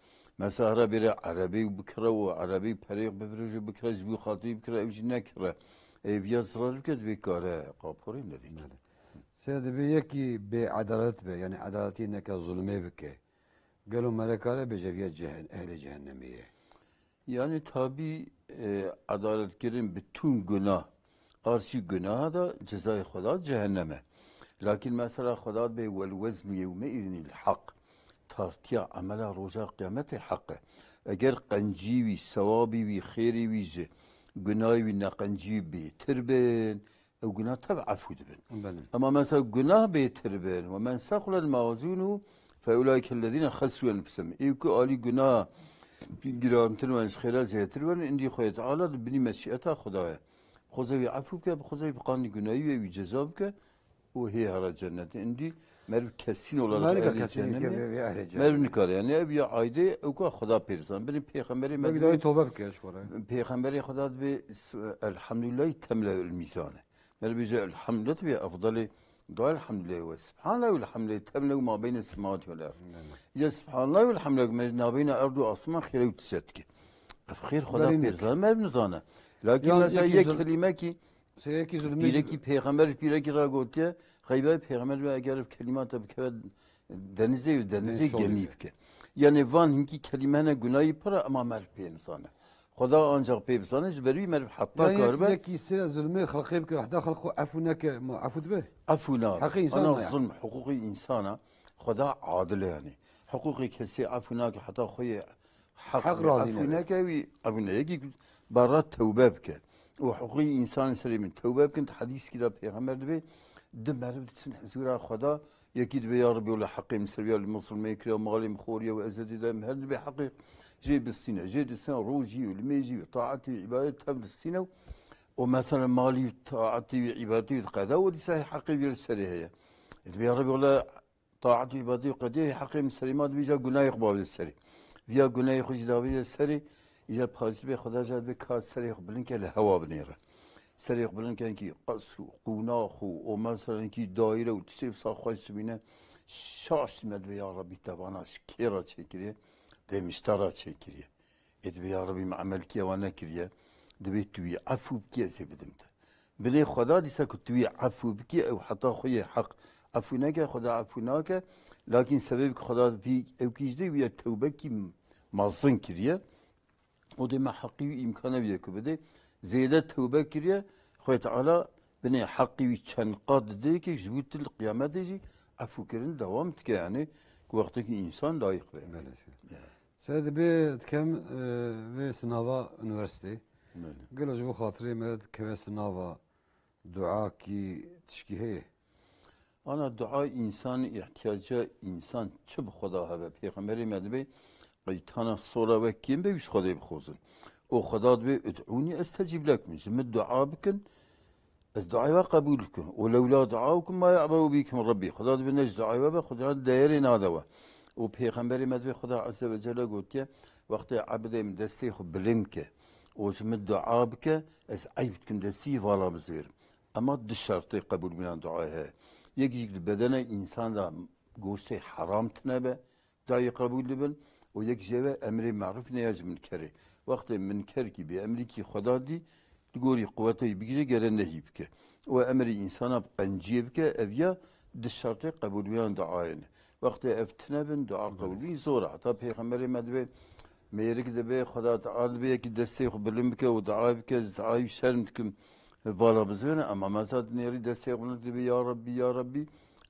[SPEAKER 2] مثلا بره عربي بكره وعربي بريق بفرج بكره جبو خاطي بكره وش نكره بيا صرار بكره بكره قابوري ندي
[SPEAKER 1] سيد بيكي بعدالت به يعني عدالتي انك ظلمي بك قالوا ملكاله بجوية أهل جهنمية.
[SPEAKER 2] Yani tabi adaletlerin bütün günah, karşı günah da cezayı Xuda cehenneme. Lakin mesela Xuda bey vel veznu yevme idnil hak. Tartıya amela roja kıyameti hakkı. Eğer kancivi, sevabi, khayri, günahı ne kancivi bitirbin, o günah tabi affu dibin. Ama mesela günah bitirbin ve men sakulel mavazunu فأولئك الذين خسروا أنفسهم. إيكو آلي جناه جرامتن وانش خيرا زيتر وان عندي خويا تعالى بني مشيئتها خدايا. خذي عفوك بخذي بقاني جناية وجزابك وهي على الجنة عندي مرب كسين ولا
[SPEAKER 1] مالك كسين يا أهل الجنة.
[SPEAKER 2] مرب نكار يعني أبي عايدة أوكا خدا بيرسان بني بيخمري
[SPEAKER 1] ما بدأي توبة بك يا شورا.
[SPEAKER 2] بيخمري خدا الحمد لله تملأ الميزان. مرب جاء الحمد لله تبي أفضل دعاء الحمد لله سبحان الله والحمد لله تملأ ما بين السماوات والأرض. يا سبحان الله والحمد لله ما بين الأرض وأسماء خير وتساتك. خير خدا بيرزان ما بنزانه. لكن مثلا یک کلمه کی پیره کی پیغمبر پیره کی را گفته غیبه پیغمبر و اگر کلمات بکرد denize gemiyip ki. Yani van hinki kelime ne günahı para ama merp insana. خدا ancak peygamberiniz veriyor merp hatta karbe.
[SPEAKER 1] Yani ki size zulmü halkı ki hatta halkı afunak afut be.
[SPEAKER 2] Afuna.
[SPEAKER 1] Hakkı insan.
[SPEAKER 2] Ana zulm hukuki insana. خدا adil yani. Hukuki kesi afunak hatta khoy
[SPEAKER 1] حق رازي
[SPEAKER 2] afunak ve abune yeki barat tevbe bke. O hukuki insan selimin tevbe bke hadis kida peygamber de de merp tsin huzura خدا يكيد بيا ربي ولا حقي مسربيا لمصر ما يكري ومغالي مخوريا وازدي دام هل بحقي جي بستينا جي دسنا روجي والميجي وطاعتي وعبادتي تم بستينا ومثلا مالي طاعتي وعبادتي وقدا ودي ساي حقي بير السري هي بيا ربي ولا طاعتي وعبادتي وقدا حقي مسري ما بيجا غناي يقبل السري بيا غناي خرج داوي السري اذا بحاجه بي خدا جاد بكاس سري قبلن كالهوا بنيره سريق بلن كان كي قصر قناخو ومثلا كي دايره وتسيب صاخوش بينا شاش مد يا ربي تباناش كيرا تشكريه دمشتارا تشكريه اد يا ربي معمل كي وانا كريه دبيت توي عفو بكي سبدمت بني خدا ديسا كتوي عفو بكي او حتى خويا حق عفوناك خدا عفوناك لكن سبب خدا في او كيجدي ويا توبه كي مازن كريه ودي ما حقي امكانه بيكو بده زيادة توبة كريه خوي تعالى بني حقي ويتشان قاد ديك جبوت القيامة ديجي عفو كرن دوام تك يعني وقتك إنسان لايق به.
[SPEAKER 1] سيد بيت كم في سنافا يونيفرسيتي قالوا جو خاطري مرد كم سنافا دعاء كي تشكي هي.
[SPEAKER 2] أنا دعاء إنسان احتياجه إنسان شب خدا هذا بيغمري مدبي قيتانا الصورة وكيم بيش خدا بخوزن. او خدا به ادعوني استجيب لكم جمد دعاء بكن از دعاء قبول لكم ولولا دعاؤكم ما يعبأ بكم ربي خدا به نج دعاء به خدا دايرين هذا و پیغمبر مدوی خدا عز وجل گفت که وقتی عبد من دستی خو بلمک و جمد دعاء بك از عيبتكم دستی والا بزير اما دو شرط قبول من دعاء یکی بدن انسان دا گوشت حرام تنبه دعای قبول لبن و یک جوه امر معروف نیاز من کری وقت من کر کی به امری کی خدا دی تقولي قوته بيجي جرى نهيب كه وامر انسان بقنجيب كه ابيا دشرط قبول بيان دعاين وقت افتنا بن دعاء قبول بي زورا حتى پیغمبر مدبه ميرك دبه خدا تعالى بيه كي دستي قبلم بك ودعاء بك دعاء شرمتكم فوالا بزونه اما مساد نيري دستي قبلم دبه يا ربي يا ربي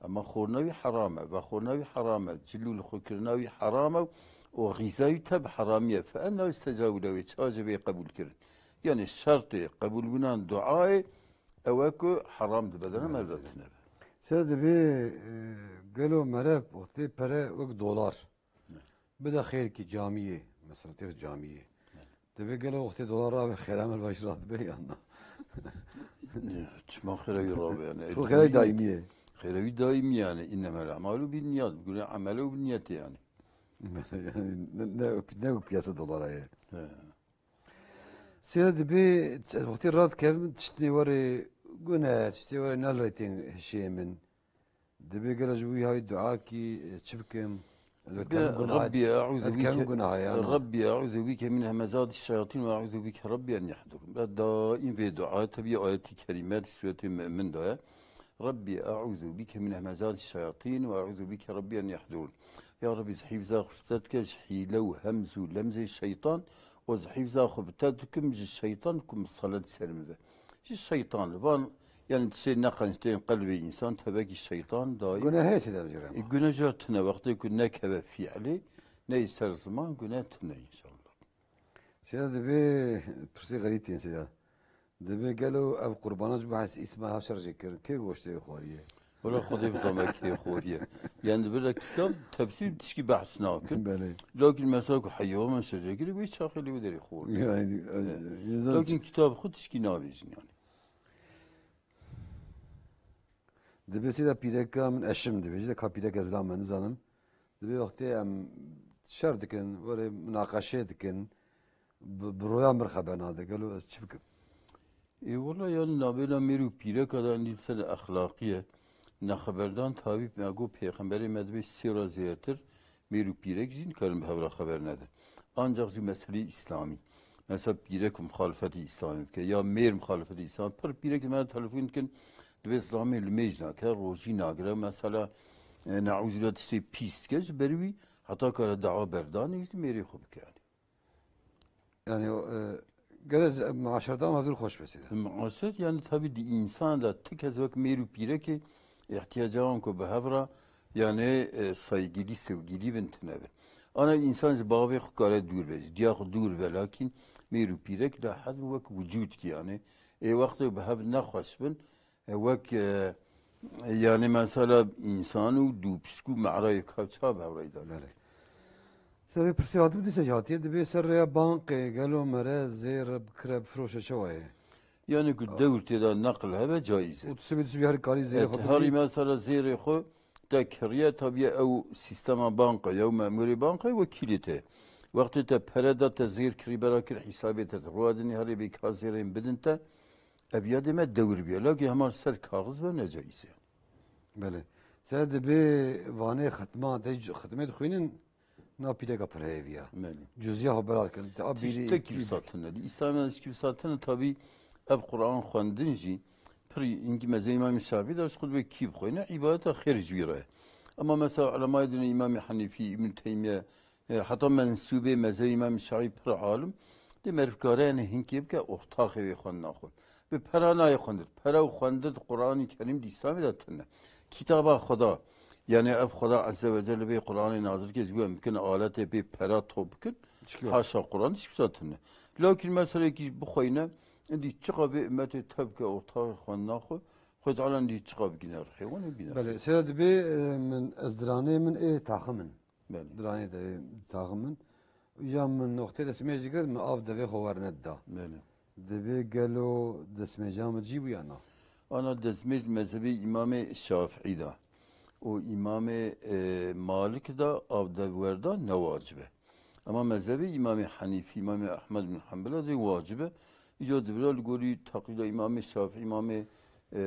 [SPEAKER 2] اما خورناوي حرامه وخورناوي حرامه جلول خكرناوي حرامه وغذاء تب حراميه فانه استجاب له تاجب قبول كرن يعني الشرط قبول بنان دعاء اوكو حرام بدنا ما زتنا
[SPEAKER 1] سيد بي قالوا مراب وقتي برا وق دولار بدا خير كي جاميه مثلا تير جاميه تبي قالوا وقتي دولار راه خير عمل باشرات به يعني
[SPEAKER 2] ما خير راه يعني
[SPEAKER 1] خير دائميه
[SPEAKER 2] خير دائميه يعني انما الاعمال بالنيات بيقول عمله بالنيات يعني
[SPEAKER 1] ne piyasa dolara ya. Siyade bir vakti rahat kevin tişti varı güne tişti varı nal rating şeyimin. Debi gelajbu hay dua ki çibkem.
[SPEAKER 2] ربي أعوذ بك ربي أعوذ بك من همزات الشياطين وأعوذ بك ربي أن يحضرون دائم في دعاء تبي آيات كلمات سورة من دعاء ربي أعوذ بك من همزات الشياطين وأعوذ بك ربي أن يحضرون يا رب حفظا خفتتك حيلة وهمز ولمزة الشيطان وحفظا خفتتكم الشيطان كم الصلاة سلم ذا الشيطان فان يعني تسير نقل قلب إنسان تباكي الشيطان دايم
[SPEAKER 1] قلنا هيك ده بجرم
[SPEAKER 2] قلنا جاتنا وقت كنا كذا في عليه نيسر زمان قلنا تنا إن شاء الله
[SPEAKER 1] سيدا دبي برسي غريبتين سيدا دبي قالوا أب قرباناش بحث اسمها شرجي كر كيف وشتي خواريه
[SPEAKER 2] ولا خذي بزمان كي خوريه يعني بلا كتاب تفسير تشكي بحث ناكل لكن مثلا حيوان من شرجي كده بيش شاخي اللي بدري خور لكن كتاب خود تشكي نابيزن يعني
[SPEAKER 1] دبي سيدا بيركا من أشم دبي جدا كا بيركا زلام من زانم دبي وقتي أم شر دكن ولا مناقشة دكن برويا مرخبان هذا قالوا شبك
[SPEAKER 2] اي والله يعني نابلا ميرو بيركا دا انديل سنة أخلاقية نخبردان تابيب ماگو پیغمبری مدبی سیرا زیاتر میرو پیرک زین کارم به هفته خبر نده. آنجا زی مسئله اسلامی. مثلا پیرک مخالفت اسلامی که یا میر مخالفت اسلام پر پیرک من تلفون کن دو اسلامی لمیج نکه روزی نگره مثلا نعوذ بالله تشتی پیست کش بروی حتی کار دعوا بردان نیست میری خوب کنی.
[SPEAKER 1] Yani gene معاشرتان هذول خوش بسيده.
[SPEAKER 2] معاشرت yani tabii di insan da tek az vak meru pire ki ihtiyacın ko behavra yani saygılı sevgili bentine. Ana insan bağbe kare dur bez. Diya dur ve lakin meru pirek da had vak vücut ki yani vakti behav nakhas ben vak yani mesela insanu du psku ma'rayı kavça behavrayda.
[SPEAKER 1] سوي برسيات بدي سجاتي دبي سر يا بانك قالوا مرا زير بكره بفروشه شويه
[SPEAKER 2] يعني قد دورت إذا نقل هذا جائزة
[SPEAKER 1] وتسوي هر كاري زير
[SPEAKER 2] هاري مثلا زير خو تكرية طبيعة أو سيستم بانكا يوم مأموري بانكا وكيلته وقت تبرد تزير كريبرا كر حسابي تروادني هاري بكازيرين بدنته أبياد ما دور بيه لكن همار سر كاغز بنا جائزة
[SPEAKER 1] بله سد بي وانه ختمات خوينن نابیده کپرهیویا. جزیه ها برات کن.
[SPEAKER 2] تابیری. تکی ساتنه. İslam'ın eski satını tabi ev Kur'an xwendinci piri ingi meze İmam Şafii da şkul ve kib koyna ibadete xeric vire. Ama mesela alamayedin İmam Hanifi, İbn Teymiye hatta mensube meze İmam Şafii pir alim de merfkarene hinkib ke ortak evi xwenna xwe. Ve perana xwendir. Pera xwendir Kur'an-ı Kerim di İslam'ı da tenne. Kitaba Xuda yani ev Xuda Azze ve Celle bir Kur'an-ı nazil kez bu mümkün alete bir pera topkun. Haşa Kur'an hiçbir zatını. Lakin mesela ki bu khoyna indi çıqa bir ümmeti tebke ortağı xwannaxu xud alan di çıqa bir ginar hayvan bina.
[SPEAKER 1] Bale seyed bi min ezdrani min taxmin. Bale. Drani de taxmin. Ya min noqte desme jigar min av de xovarnet da.
[SPEAKER 2] Bale.
[SPEAKER 1] Debi gelo desme jam cibu yana.
[SPEAKER 2] Ana desme mezhebi İmam Şafii da. O İmam Malik da av de verda ne vacibe. Ama mezhebi İmam Hanifi, İmam Ahmed bin Hanbel'e de vacibe. İcad bilal gori taklida İmam Şafii, İmam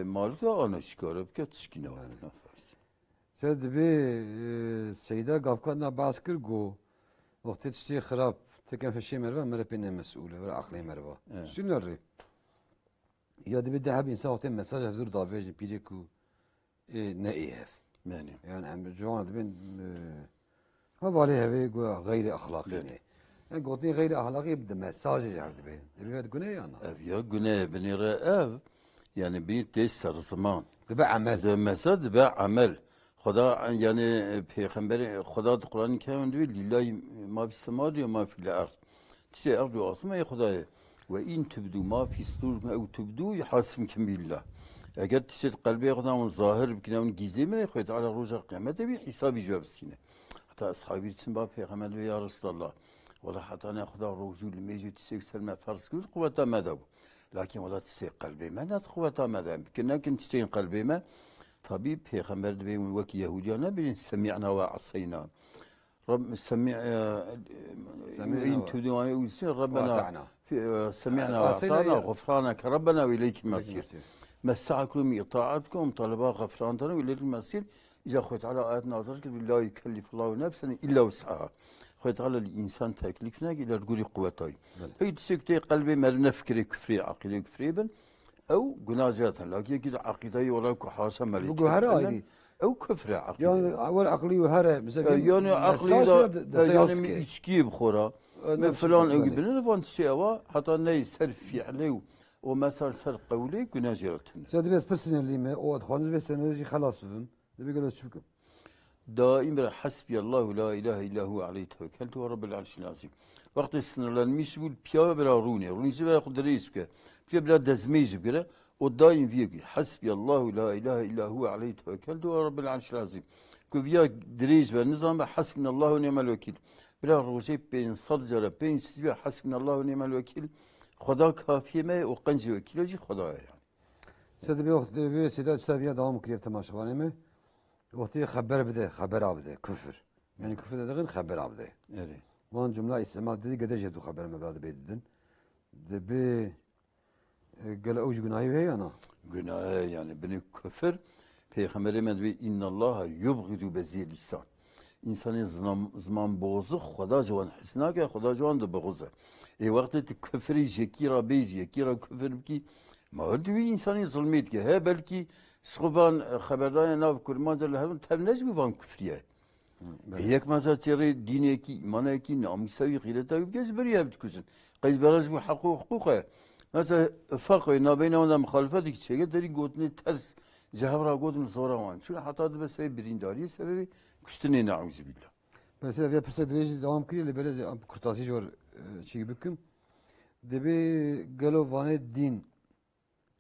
[SPEAKER 2] Malik da ana şikarı ki tişkine var.
[SPEAKER 1] Sed bi Seyda Gafkan'da baskır go. Vakti tişti xarab tekem feşi merve merepine mesulü ve akli merve. Şunları. Ya da bir daha bir insan vakti mesaj hazır daveci piriku ne iyef. Yani em juan ben havale hevi go gayri ahlaki ne. Yani قلتني غير أخلاقي بدي مساج جارد بين. دبي تقولي أنا.
[SPEAKER 2] يا قلنا بني رأب يعني بني تيسر زمان.
[SPEAKER 1] دبا عمل.
[SPEAKER 2] ده مساج دبا عمل. خدا يعني پیغمبر خدا القرآن الكريم دبي لله ما في السماء وما في الأرض. تسي أرض واسمه يا خداي. وإن تبدو ما في صدوركم أو تبدو يحاسبكم بالله. اگر تسي قلبي خدا من ظاهر بكنا من gizli mi خد على روز القيامة دبي حسابي جواب سينه. حتى أصحابي تسمى پیغمبر يا رسول الله. ولا حتى أنا أخذ الرجول الميجي تسيق سلمة فرس كل قوة ماذا لكن ولا تسيق قلبي ما لا قوة ماذا كنا تستين قلبي ما طبيب پیغمبر دبي وك يهوديانا بين سمعنا وعصينا رب سمع إن تدعوا ربنا سمعنا وأطعنا غفرانك ربنا وإليك المصير مسعكم إطاعتكم طلبا غفراننا وإليك المصير إذا أخذت على آيات ناظرك لا يكلف الله نفسا إلا وسعها خد على الإنسان تكليفنا إلى تقولي قوتاي هي تسكتي قلبي مرنا فكري كفري عقيدة كفري بن أو جنازات لكن كده عقيدة ولا كحاسة ملك
[SPEAKER 1] بقول هراي
[SPEAKER 2] او كفر عقلي
[SPEAKER 1] يعني اول عقلي وهره مثلا
[SPEAKER 2] يعني عقلي يعني içki بخورا من فلان gibi ne van şeyva hatta ne ser fiili ومثلا سر قولي كنا جرتنا
[SPEAKER 1] سيدي بس اللي ما او خانز بس سنه خلاص بفهم دبي قالوا شو
[SPEAKER 2] دائما حسبي الله لا اله الا هو عليه توكلت ورب العرش العظيم وقت sınırlanmış bu piya bela runi bela kudreyiz ki piya bela dezmeyiz ki o daim diyor ki hasbi Allahu la ilahe illa huve aleyhi tevekkeltu ve rabbil arşil azim ki piya direyiz ve nizam ve hasbinallahu ve ni'mel vekil bela rojep beyin sadcara beyin siz ve hasbinallahu ve ni'mel vekil Xuda kafiye me o qanci vekilacı Xuda yani.
[SPEAKER 1] Sedi bir vakti bir sedat seviye devam kıyır temaşavanı mı? Vakti haber abide küfür. Yani küfür dediğin haber abide.
[SPEAKER 2] Evet.
[SPEAKER 1] Van cümle istimal dedi gidecek bu haber mebadi beydin. De bir gele uç günahı ve yana.
[SPEAKER 2] Günahı yani beni küfür Peygamber'e medvi innallaha yubghidu bezil lisan. İnsanın zaman bozuk Xuda cavan hisna ki Xuda cavan da boğuza. Vakti küfri zekira beyz zekira küfür ki mağdubi insanı zulmiyet ki he belki sıkıban haberdaya nav kurmazlar hem temnez mi van küfriye. Yek mesela çeri dine ki imana ki namusavi gıyreta gibi gezberiye bitküsün. Kayız biraz bu hukuka. Mesela farkı nabeyne onda muhalefet ki çeke deri gotni ters cevabra godun sonra var. Çünkü hatta da sebebi birindariye sebebi kuştune nauzu billah.
[SPEAKER 1] Mesela bir pırsa direci devam kıyır böyle kurtasıcı var çiğ büküm. Debi gelo vane din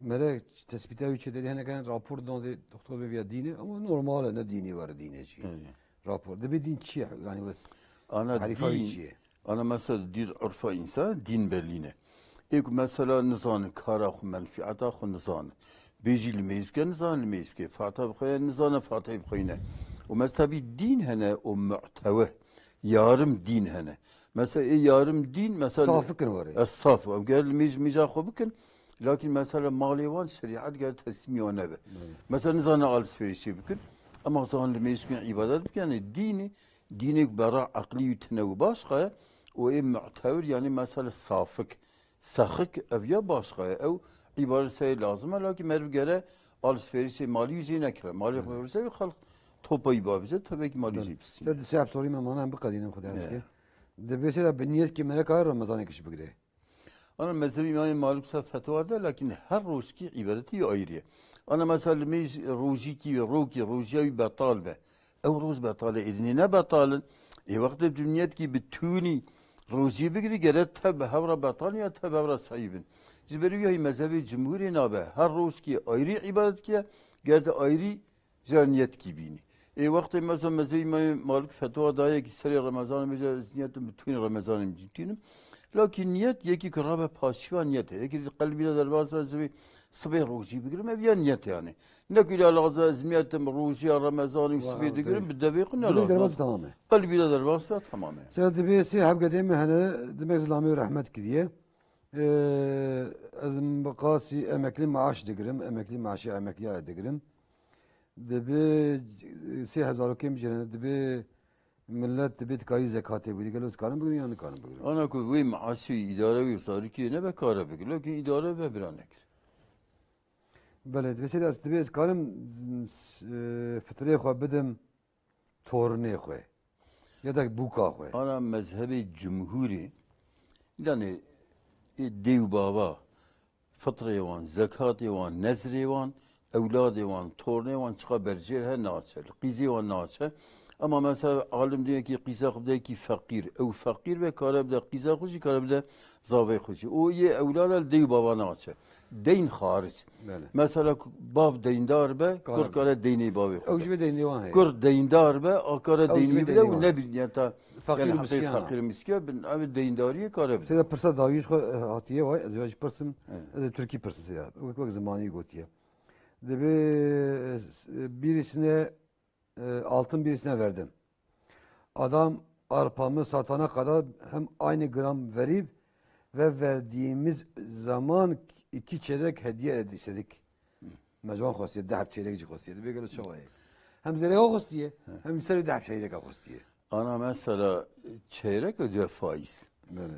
[SPEAKER 1] mere tespit ediyor dedi hani kan rapor donde doktor bebiya dini ama normal ne dini var dini çiğ. Rapor debi din çiğ yani bas.
[SPEAKER 2] Ana din. Ana mesela dir urfa insan din berline. İlk mesela nizanı kara menfiata xu nizanı. Bejil mezke nizanı mezke. Fatah bxoya nizanı fatah bxoyne. O mesela bir din hene o mu'teve. Yarım din hene. Mesela yarım din mesela
[SPEAKER 1] safık var ya.
[SPEAKER 2] Saf. Gel mizaxu bikin. Lakin mesela malivan şeriat gel teslimiyane be. Mesela nizanı alışverişi bikin. Ama zaman mezke ibadet bikin. Yani dini bara akli yutnev başka. O mu'tevir yani mesela safık. Sakık evya başka. Ev ibaresi lazım. Lakin merv gele alışverişi mali yüzeyi nekre. Mali koyursa bir halk topayı babize tabii ki mali yüzeyi bitsin.
[SPEAKER 1] Sen de seyap sorayım ama ben bu kadının kudası. De mesela beniyet ki melek ayır Ramazan'ı kişi bugüne.
[SPEAKER 2] Ana mezhebi İmam Malik sa fetvarda lakin her roz ki ibadeti ayrı. Ana mesela mez roji ki roji batal be. Ev roz batal edini ne batalın? Vakti dünyet ki bütünü roji bigri gele tabi havra batal ya tabi havra sahibin. Ziberiye mezhebi cumhuri nabe her roz ki ayrı ibadet ki gele ayrı caniyet gibini. Vakti mesela mezhebi İmam Malik fetva daya ki seri Ramazan bize niyetin bütün Ramazan'ın ciddinim. Lakin niyet yeki karabe pasifa niyet. Yeki kalbine derbası zvi sıbih ruji bigirim ev niyet yani. Ne kule lazım zimiyetim ruji Ramazan'ın sıbih digirim bir deviqin lazım.
[SPEAKER 1] Derbası tamamen.
[SPEAKER 2] Kalbine derbası tamamen.
[SPEAKER 1] Sen bir şey hep kademi hani demek zlami rahmet ki diye. Az bakasi emekli maaş digirim, emekli maaşı emekliye digirim. Debi siyah zarokim cennet debi millet debi tkari zekatı bu diye kanun bugün yani kanun bugün.
[SPEAKER 2] Ana ku ve maaşı idare ve sarıki ne be kara be. Lakin idare ve biranek.
[SPEAKER 1] Bele mesela debi kanun fitreye xo bedim torne xo. Ya da buka xo.
[SPEAKER 2] Ana mezhebi cumhuri yani dev baba fitreye van, zekatı van, nezri van evladı van, torunu van çıka bercer her naçer, qizi van naçer. Ama mesela alim diyor ki qiza khubde ki fakir, ev fakir ve karabda qiza khuji karabda zave khuji. O ye evlad dev baba naçer. Deyn hariç. Mesela bav deyndar be, kur kara deyni bavi.
[SPEAKER 1] Evci deyni van.
[SPEAKER 2] Kur deyndar be, akara deyni bile o ne bil yani ta
[SPEAKER 1] fakir
[SPEAKER 2] miskine bin abi deyndariye karabda.
[SPEAKER 1] Seda pırsa daviş hatiye vay, azvaj pırsım, Türkiye pırsım ya. O zamanı gotiye. Debi birisine altın birisine verdim. Adam arpamı satana kadar hem aynı gram verip ve verdiğimiz zaman 2 çeyrek hediye istedik. Mecvan khostiye, dehab çeyrek khostiye. Bir gelo çavayı. Hem zereye khostiye, hem seri dehab çeyrek khostiye.
[SPEAKER 2] Ana mesela çeyrek ödüyor faiz.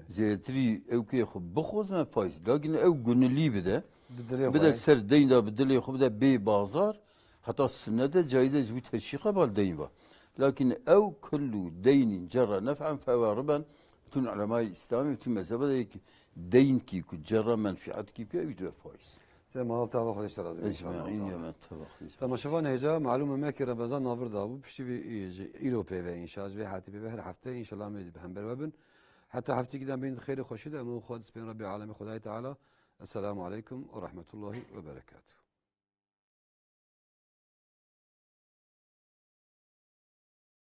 [SPEAKER 2] Zeytri evki bxoz me faiz. Lakin ev günlü bide. Bir de ser deyinda bedeli xub da bey bazar حتى السنة ده جايزة جوي تشيخة بالدين با لكن أو كل دين جرى نفعا فهو ربا bütün علماء İslami bütün mezhebe deyin ki جرى منفعت ki bir ödü faiz.
[SPEAKER 1] Sen mal tavuk kardeşler azim.
[SPEAKER 2] Ecmaîn yemen tabak.
[SPEAKER 1] Tamam şafan heca malum ma ki Ramazan navır da bu pişti bir İrope ve inşaat ve hatibi ve her hafta inşallah med bihember webin. Hatta hafta giden beyin khayri khoşida mu khadis bin Rabbi alemi Hudayi Teala. Esselamu aleyküm ve rahmetullahi ve berekatuhu.